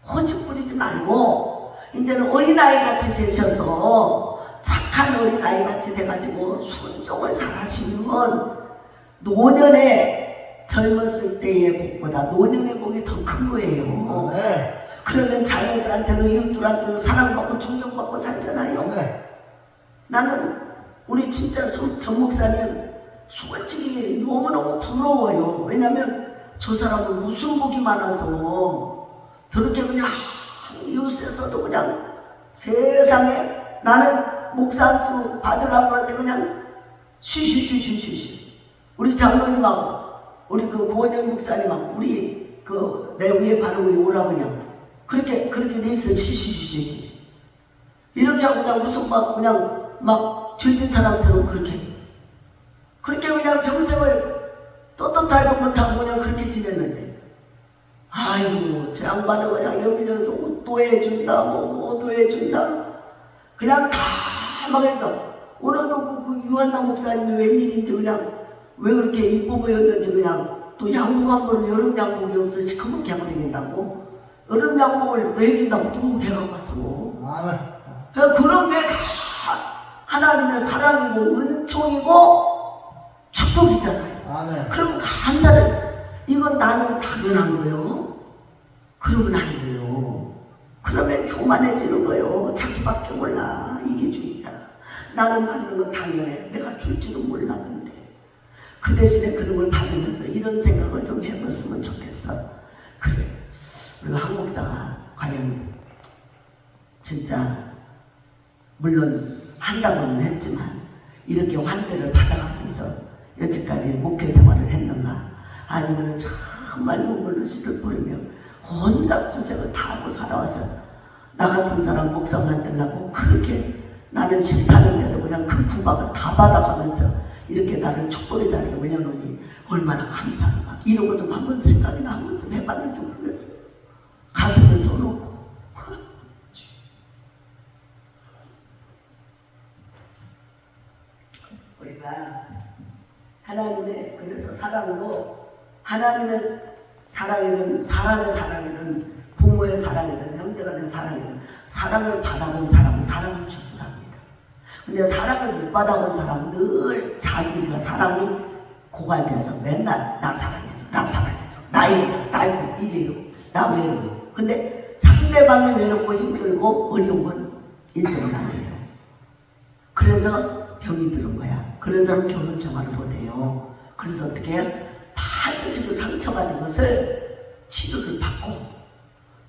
[SPEAKER 1] 고집 부리지 말고 이제는 어린아이같이 되셔서 착한 어린아이같이 돼가지고 순종을 잘하시면 노년의 젊었을 때의 복보다 노년의 복이 더 큰 거예요. 그러면 자녀들한테도 이웃들한테도 사랑받고 존경받고 살잖아요. 나는 우리 진짜 전 목사님 솔직히 너무너무 부러워요. 왜냐면 저 사람은 무슨 복이 많아서 저렇게 그냥 이웃에서도 그냥 세상에 나는 목사수 받으라고 할 때 그냥 쉬쉬쉬쉬쉬 우리 장로님하고 우리 그 고원영 목사님하고 우리 그 내 위에 바로 위에 오라고 그냥 그렇게 돼 있어. 쉬쉬쉬쉬 이렇게 하고 그냥 무슨 막 죄진 사람처럼 그렇게 그냥 평생을 떳떳하게 못하고 그냥 그렇게 지냈는데 아이고 제 양반은 그냥 여기저기서 옷도 해준다 뭐도 해준다 그냥 다 막 했다. 오늘도 그 유한나 목사님이 웬일인지 그냥 왜 그렇게 이뻐 보였는지 그냥 또 양복 한 번은 여름 양복이 없어 시커멓게 하고 다닌다고 여름 양복을 또 해준다고 또 걔가 왔어. 그런 게 다 하나님의 사랑이고 은총이고 축복이잖아요. 그럼 감사해. 이건 나는 당연한 거예요. 그러면 안 돼요. 그러면 교만해지는 거예요. 자기밖에 몰라. 이기주의자. 나는 받는 건 당연해. 내가 줄 줄은 몰랐는데. 그 대신에 그런 걸 받으면서 이런 생각을 좀 해봤으면 좋겠어. 그래. 우리가 한국사가 과연 진짜 물론 한다고는 했지만 이렇게 환대를 받아가면서 여지까지 목회 생활을 했는가 아니면 정말 눈물로 씨를 뿌리며 온갖 고생을 다 하고 살아와서 나 같은 사람 목사 만들려고 그렇게 나는 실패하는데도 그냥 큰 구박을 다 받아가면서 이렇게 나를 축복의 자리에 올려놓으니 얼마나 감사한가. 이런 거 좀 한번 생각이나 한 번쯤 해봤는지 모르겠어요. 가슴을 써놓고 우리가 하나님의 그래서 사랑으로 하나님의 사랑이든 사람의 사랑이든 부모의 사랑이든 형제간의 사랑이든 사랑을 받아본 사람은 사랑을 주술합니다. 근데 사랑을 못 받아본 사람은 늘 자기가 사랑이 고갈돼서 맨날 나 사랑해줘 나이고 이래요 나 외로워. 근데 상대방이 외롭고 힘들고 어려운 건 인정을 안 해요. 그래서 병이 드는 거야. 그런 사람 결혼 생활을 못해요. 그래서 어떻게 해요? 반드시 그 상처받은 것을 치료를 받고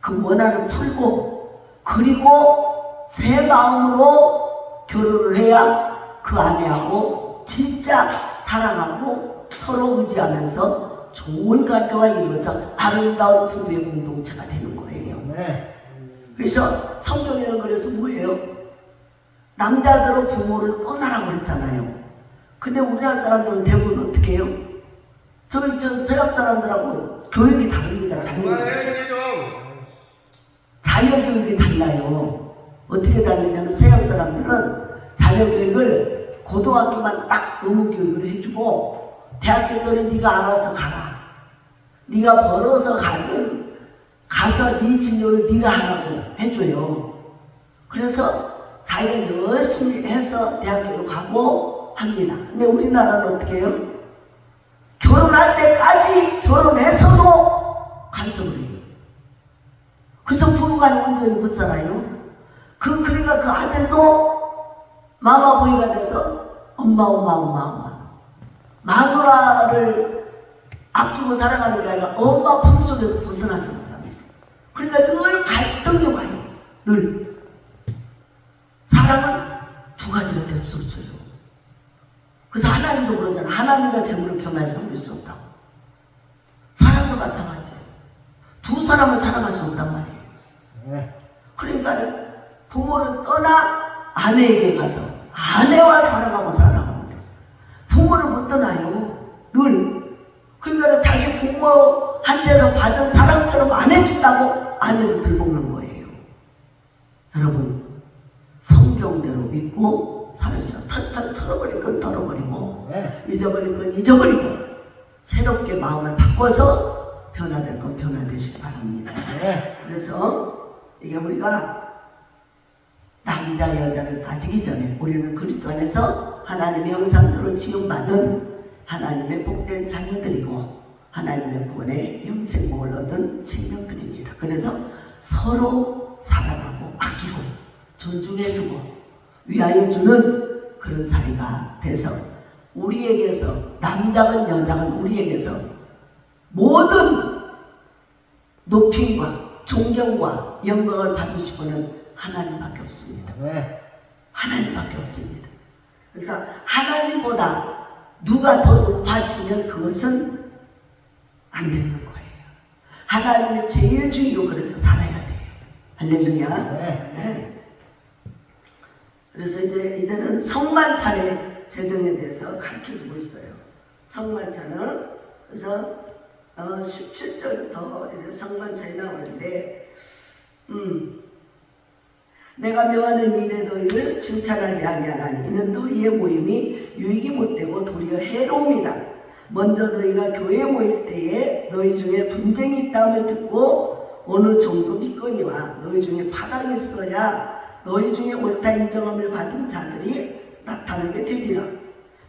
[SPEAKER 1] 그 원한을 풀고 그리고 새 마음으로 결혼을 해야 그 아내하고 진짜 사랑하고 서로 의지하면서 좋은 관계와 이루어져 아름다운 부부의 공동체가 되는 거예요. 그래서 성경에는 그래서 뭐예요? 남자들은 부모를 떠나라고 그랬잖아요. 근데 우리나라 사람들은 대부분 어떻게 해요? 저 서양 사람들하고 교육이 다릅니다.
[SPEAKER 4] 그만해 이제 좀.
[SPEAKER 1] 자녀 교육이 달라요. 어떻게 다르냐면 서양 사람들은 자녀 교육을 고등학교만 딱 의무 교육을 해주고 대학교 때는 네가 알아서 가라. 네가 벌어서 가든 가서 네 진로를 네가 하라고 해줘요. 그래서 자기가 열심히 해서 대학교로 가고 합니다. 근데 우리나라는 어떻게 해요? 결혼할 때까지 결혼해서도 간섭을 해요. 그래서 부부간에 온전히 못 살아요. 그러니까 그 아들도 마마보이가 돼서 엄마 마누라를 아끼고 살아가는 게 아니라 엄마 품속에서 벗어나지 못합니다. 그러니까 늘 갈등이 와요. 늘. 사랑은 두 가지가 될 수 없어요. 그래서 하나님도 그러잖아. 하나님과 재물을 겸하여 섬길 수 없다고. 사랑도 마찬가지예요. 두 사람을 사랑할 수 없단 말이에요. 그러니까 부모를 떠나 아내에게 가서 아내와 사랑하고 살아갑니다. 부모를 못 떠나요. 늘. 그러니까 자기 부모한테는 받은 사랑처럼 안 해준다고 아내를 들볶는 거예요. 여러분, 성경대로 믿고 살으시라. 털털 털어버릴 건 털어버리고 잊어버릴 건 잊어버리고 새롭게 마음을 바꿔서 변화될 건 변화되시기 바랍니다. 그래서 이게 우리가 남자 여자를 따지기 전에 우리는 그리스도 안에서 하나님의 형상대로 지음받은 하나님의 복된 자녀들이고 하나님의 구원의 영생복을 얻은 생명들입니다. 그래서 서로 사랑하고 아끼고 존중해주고 위하여주는 그런 사이가 돼서 우리에게서 남자건 여자건 우리에게서 모든 높임과 존경과 영광을 받으실 분은 하나님밖에 없습니다. 하나님밖에 없습니다. 그래서 하나님보다 누가 더 높아지면 그것은 안 되는 거예요. 하나님을 제일 중요로 그래서 살아야 돼요. 할렐루야. 네. 그래서 이제는 성만찬의 재정에 대해서 가르쳐주고 있어요. 성만찬은 그래서 17절부터 이제 성만찬이 나오는데 내가 명하는 일에 너희를 칭찬하게 아니하나니 이는 너희의 모임이 유익이 못되고 도리어 해로움이다. 먼저 너희가 교회에 모일 때에 너희 중에 분쟁이 있다함을 듣고 어느 정도 믿거니와 너희 중에 파당이 있어야 너희 중에 옳다 인정함을 받은 자들이 나타나게 되리라.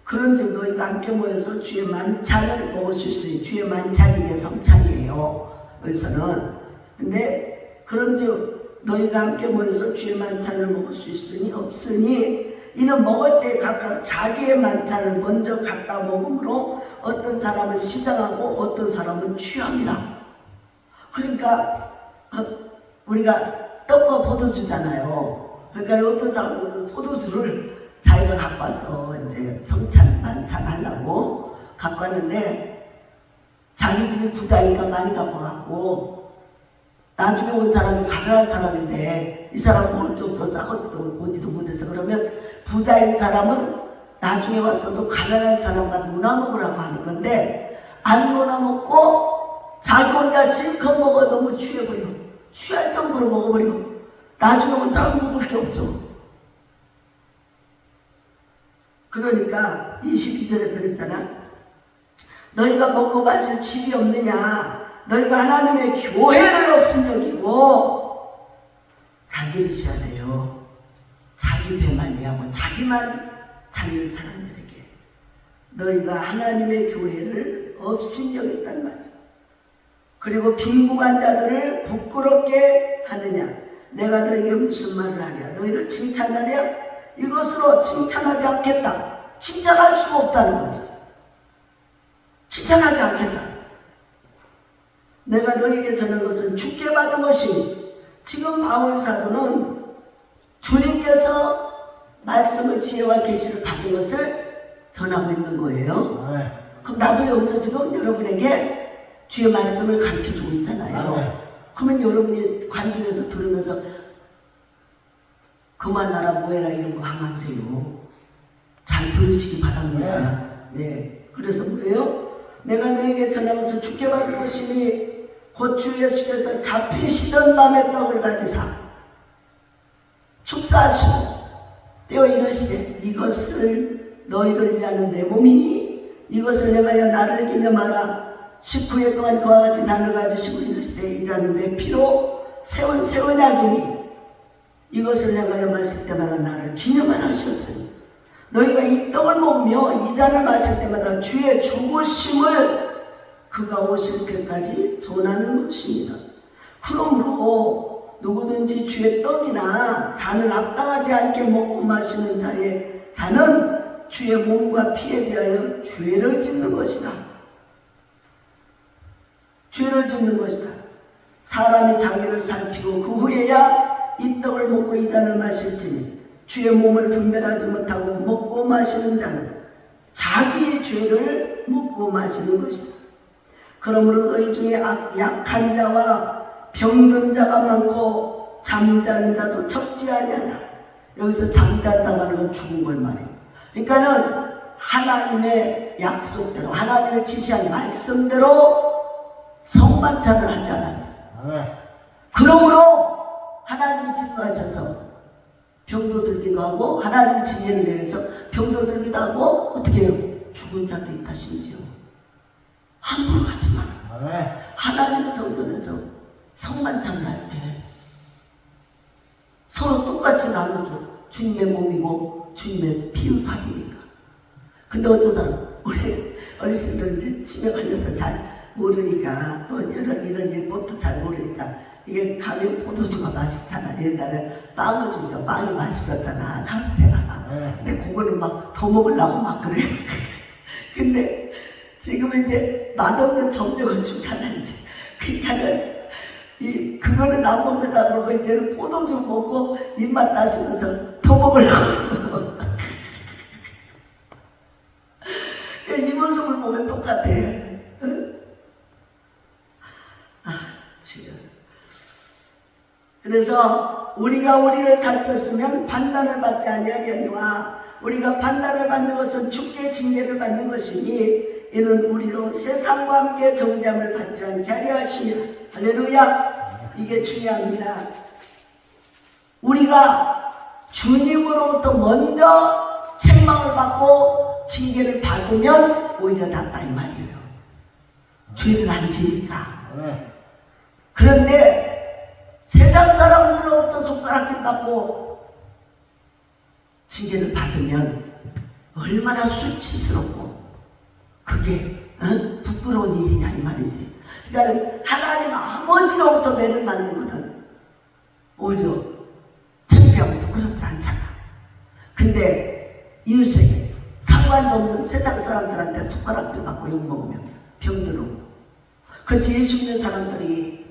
[SPEAKER 1] 그런즉 너희가 함께 모여서 주의 만찬을 먹으실 수 있는 주의 만찬이 이게 성찬이에요. 여기서는. 근데 그런즉 너희가 함께 모여서 주의 만찬을 먹을 수 있으니 없으니 이는 먹을 때 각각 자기의 만찬을 먼저 갖다 먹음으로 어떤 사람은 시장하고 어떤 사람은 취함이라. 그러니까 우리가 떡과 포도주잖아요. 그러니까 어떤 사람은 포도주를 자기가 갖고 왔어. 이제 성찬 만찬 하려고 갖고 왔는데 자기 집이 부자니까 많이 갖고 왔고 나중에 온 사람이 가난한 사람인데 이 사람은 올 게 없어 싸고도 오지도 못해서 그러면 부자인 사람은 나중에 왔어도 가난한 사람과 놀아 먹으라고 하는 건데 안 놀아 먹고 자기 혼자 실컷 먹어 너무 취해버리고 취할 정도로 먹어버리고 나중에 온 사람 먹을 게 없어. 그러니까 22절에 그랬잖아. 너희가 먹고 마실 집이 없느냐. 너희가 하나님의 교회를 업신여기고 자기를 쉬어야 돼요. 자기 배만 위하고 자기만 찾는 사람들에게 너희가 하나님의 교회를 업신여겼단 말이야. 그리고 빈궁한 자들을 부끄럽게 하느냐. 내가 너희에게 무슨 말을 하냐. 너희를 칭찬하랴. 이것으로 칭찬하지 않겠다. 칭찬할 수가 없다는 거지. 칭찬하지 않겠다. 내가 너에게 전한 것은 주께 받은 것이니 지금 바울 사도는 주님께서 말씀의 지혜와 계시를 받은 것을 전하고 있는 거예요. 그럼 나도 여기서 지금 여러분에게 주의 말씀을 가르쳐주고 있잖아요. 그러면 여러분이 관중에서 들으면서 그만하라 뭐해라 이런 거 하면 안 돼요. 잘 들으시기 바랍니다. 네. 그래서 뭐예요? 내가 너에게 전하면서 주께 받을 것이니 곧 주 예수께서 잡히시던 밤에 떡을 가지사 축사하시고 떼어 이르시되 이것을 너희를 위하는 내 몸이니 이것을 내가여 나를 기념하라. 19일 동안 그와 같이 나를 가지시고 이르시되 이자는 내 피로 세운 새 언약이니 이것을 내가여 마실 때마다 나를 기념하라 하셨으니 너희가 이 떡을 먹으며 이 잔을 마실 때마다 주의 죽으심을 그가 오실 때까지 전하는 것입니다. 그러므로 누구든지 주의 떡이나 잔을 합당하지 않게 먹고 마시는 자의 잔은 주의 몸과 피에 대하여 죄를 짓는 것이다. 죄를 짓는 것이다. 사람이 자기를 살피고 그 후에야 이 떡을 먹고 이 잔을 마실지니 주의 몸을 분별하지 못하고 먹고 마시는 자는 자기의 죄를 먹고 마시는 것이다. 그러므로 너희 중에 약한 자와 병든 자가 많고 잠자는 자도 적지 아니하나. 여기서 잠잔다고 하는 건 죽은 걸 말해요. 그러니까는 하나님의 약속대로 하나님의 지시한 말씀대로 성만찬을 하지 않았어요. 그러므로 하나님이 지도하셔서 병도 들기도 하고 하나님 진리를 내려서 병도 들기도 하고 어떻게 해요? 죽은 자도 있다. 심지어 함부로 하지 마. 하나님의 성전에서 성만찬을 할 때 서로 똑같이 나눠줘. 주님의 몸이고 주님의 피우살이니까. 근데 어떤 사람 우리 어르신들 치매 걸려서 잘 모르니까 또 이런 일법도 잘 모르니까 이게 가면 포도주가 맛있잖아. 옛날에 빵을 주니까 빵이 맛있었잖아. 카스테라가. 근데 그거를 막 더 먹으려고 막 그래. 근데 지금 이제 맛없는 점령을 주잖아. 이제 그러니까는 그거는 안 먹는다 그러고 이제는 포도주 먹고 입맛 따시면서 더 먹으려고. 이 모습을 보면 똑같아. 응? 주여. 그래서 우리가 우리를 살폈으면 판단을 받지 아니하려니와 우리가 판단을 받는 것은 주께 징계를 받는 것이니 이는 우리로 세상과 함께 정죄함을 받지 않게 하려 하시며. 할렐루야. 이게 중요합니다. 우리가 주님으로부터 먼저 책망을 받고 징계를 받으면 오히려 낫다 이 말이에요. 죄를 안 지니까. 그런데 세상 사람들로부터 손가락질 받고 징계를 받으면 얼마나 수치스럽고 그게 부끄러운 일이냐 이 말이지. 그러니까 하나님 아버지로부터 매를 맞는 것은 오히려 창피하고 부끄럽지 않잖아. 근데 이웃에게 상관도 없는 세상 사람들한테 손가락질 받고 욕먹으면 병들고. 그렇지. 예수 믿는 사람들이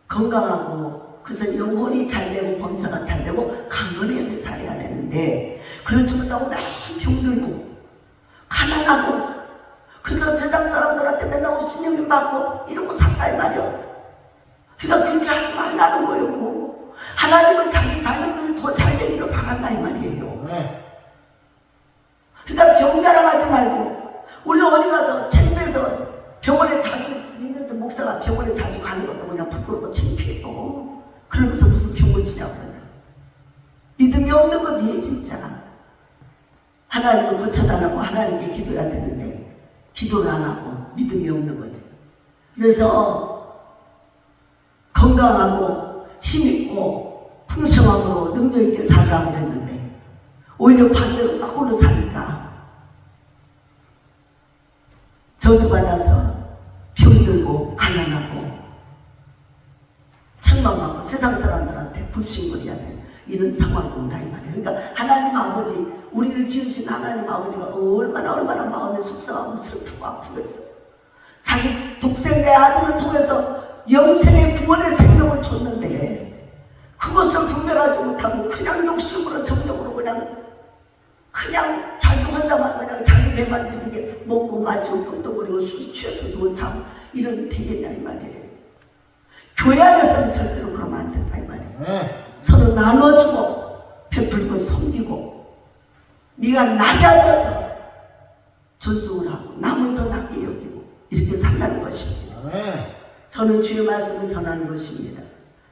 [SPEAKER 1] 건강하고 그래서 영혼이 잘 되고 범사가 잘 되고 강건하게 살아야 되는데 그렇지 못하고 맨 병들고 가난하고 그래서 세상 사람들한테 맨날 신경을 받고 이러고 산다 이 말이야. 그러니까 그렇게 하지 말라는 거예요. 하나님은 자기 자녀들이 더 잘 되기를 바란다 이 말이에요. 그러니까 병 자랑하지 말고 우리 어디 가서 책임에서 병원에 자주 믿으면서 목사가 병원에 자주 가는 것도 그냥 부끄럽고 창피해요. 그러면서 무슨 병을 치냐고 그러냐. 믿음이 없는 거지 진짜. 하나님을 고쳐달라고 하나님께 기도해야 되는데 기도를 안 하고 믿음이 없는 거지. 그래서 건강하고 힘있고 풍성하고 능력있게 살라고 했는데 오히려 반대로 막 오르 사니까 저주받아서 병들고 가난하고 책망받고 세상 사람들한테 불신거려야 돼. 이런 상황이 온다 이 말이야. 그러니까 하나님 아버지, 우리를 지으신 하나님 아버지가 얼마나 마음이 속상하고 슬프고 아프겠어. 자기 독생의 아들을 통해서 영생의 구원의 생명을 줬는데 그것을 분별하지 못하고 그냥 욕심으로 정적으로 그냥 자기 혼자만 그냥 자기 배만 드는 먹고 마시고 똥도 버리고 술 취해서 누워 자고 이러면 되겠냐 이 말이에요. 교회 안에서는 절대로 그러면 안 된다 이 말이에요. 서로 나눠주고 베풀고 섬기고 네가 낮아져서 존중을 하고 남을 더 낮게 여기고 이렇게 살라는 것입니다.
[SPEAKER 3] 아멘.
[SPEAKER 1] 저는 주의 말씀을 전하는 것입니다.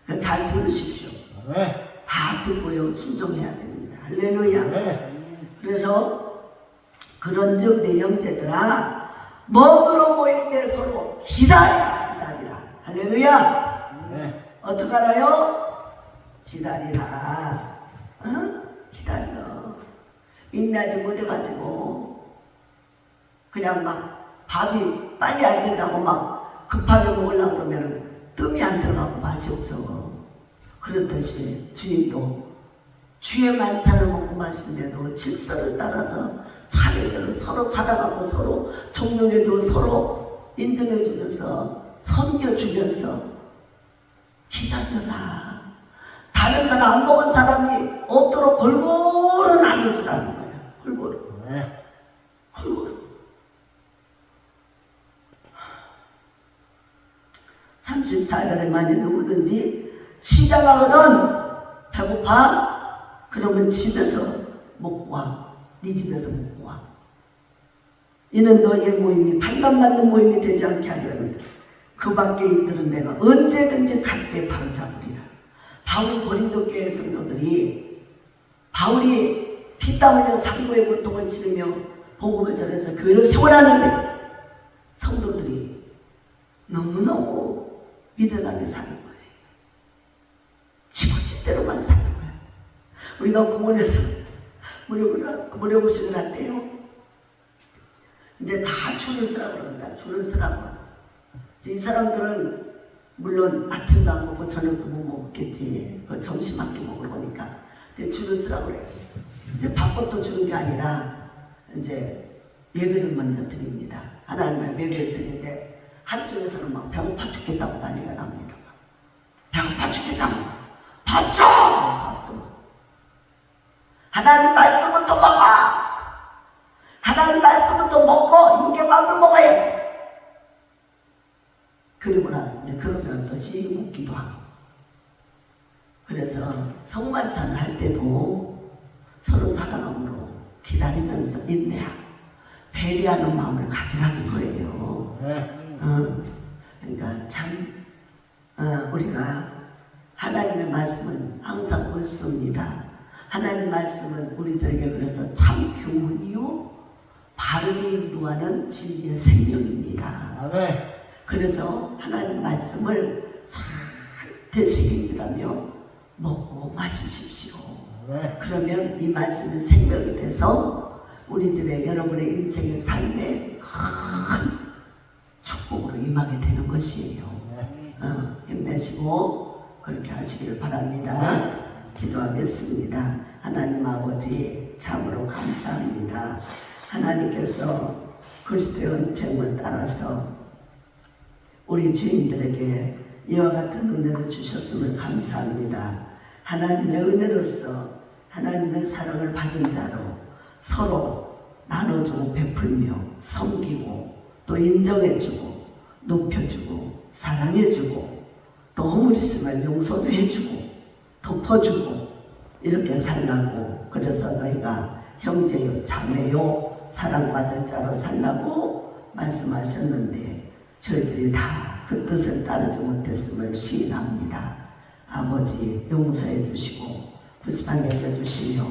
[SPEAKER 1] 그러니까 잘 들으십시오.
[SPEAKER 3] 아멘.
[SPEAKER 1] 다 듣고요 순종해야 됩니다. 할렐루야.
[SPEAKER 3] 아멘.
[SPEAKER 1] 그래서 그런즉 내 형제들아 먹으러 모일 때 서로 기다리라. 할렐루야.
[SPEAKER 3] 아멘.
[SPEAKER 1] 어떻게 알아요? 기다리라. 어? 기다려. 인내하지 못해가지고 그냥 막 밥이 빨리 안 된다고 막 급하게 먹으려고 그러면 뜸이 안 들어가고 맛이 없어. 그렇듯이 주님도 주의 만찬을 먹고 마시는데도 질서를 따라서 차례대로 서로 살아가고 서로 존경해주고 서로 인정해주면서 섬겨주면서 기다려라. 다른 사람 안 먹은 사람이 없도록 골고루 나눠주라는 거야. 골고루.
[SPEAKER 3] 아멘.
[SPEAKER 1] 골고루. 34절에 만약 누구든지 시장하거든 배고파? 그러면 집에서 먹고 와. 네 집에서 먹고 와. 이는 너의 모임이 판단받는 모임이 되지 않게 하려는 그 밖에 이들은 내가 언제든지 갈 때 바로 잡으리라. 바울 고린도 교회 성도들이 바울이 피땀 흘려 상고의 고통을 치르며 복음을 전해서 교회를 세워나는데 성도들이 너무너무 미련하게 사는 거예요. 지고집대로만 사는 거예요. 우리가 공원에서 무료고식을 할 때요. 이제 다 줄을 서라고 그런다. 줄을 서라고. 이 사람들은 물론 아침도 안 먹고 저녁도 못 먹겠지. 그 점심 한 끼 먹으러 오니까. 근데 줄을 서라고 그래요. 이제 밥부터 주는 게 아니라 이제 예배를 먼저 드립니다. 하나님의 예배를 드리는데 한쪽에서는 막 배고파 죽겠다고 난리가 납니다. 배고파 죽겠다고. 밥 줘! 밥 줘. 하나님 말씀부터 먹어! 하나님 말씀부터 먹고 육개밥을 먹어야지. 그리고 나서 이제 그러면 또 시 먹기도 하고. 그래서 성만찬 할 때도 서로 사랑함으로 기다리면서 인내하고 배려하는 마음을 가지라는 거예요. 그러니까 참 우리가 하나님의 말씀은 항상 옳습니다. 하나님 말씀은 우리들에게 그래서 참 교훈이요 바르게 인도하는 진리의 생명입니다.
[SPEAKER 3] 아멘.
[SPEAKER 1] 그래서 하나님 말씀을 잘 되새기라며 먹고 마시십시오.
[SPEAKER 3] 아멘.
[SPEAKER 1] 그러면 이 말씀은 생명이 돼서 우리들의 여러분의 인생의 삶에 큰 축복으로 임하게 되는 것이에요. 힘내시고 그렇게 하시길 바랍니다. 기도하겠습니다. 하나님 아버지 참으로 감사합니다. 하나님께서 그리스도의 은총을 따라서 우리 주인들에게 이와 같은 은혜를 주셨음을 감사합니다. 하나님의 은혜로서 하나님의 사랑을 받은 자로 서로 나눠주고 베풀며 섬기고 또 인정해주고 높여주고 사랑해주고 또 허물있으면 용서도 해주고 덮어주고 이렇게 살라고 그래서 너희가 형제요 자매요 사랑받을 자로 살라고 말씀하셨는데 저희들이 다 그 뜻을 따르지 못했음을 시인합니다. 아버지 용서해 주시고 불쌍히 여겨 주시며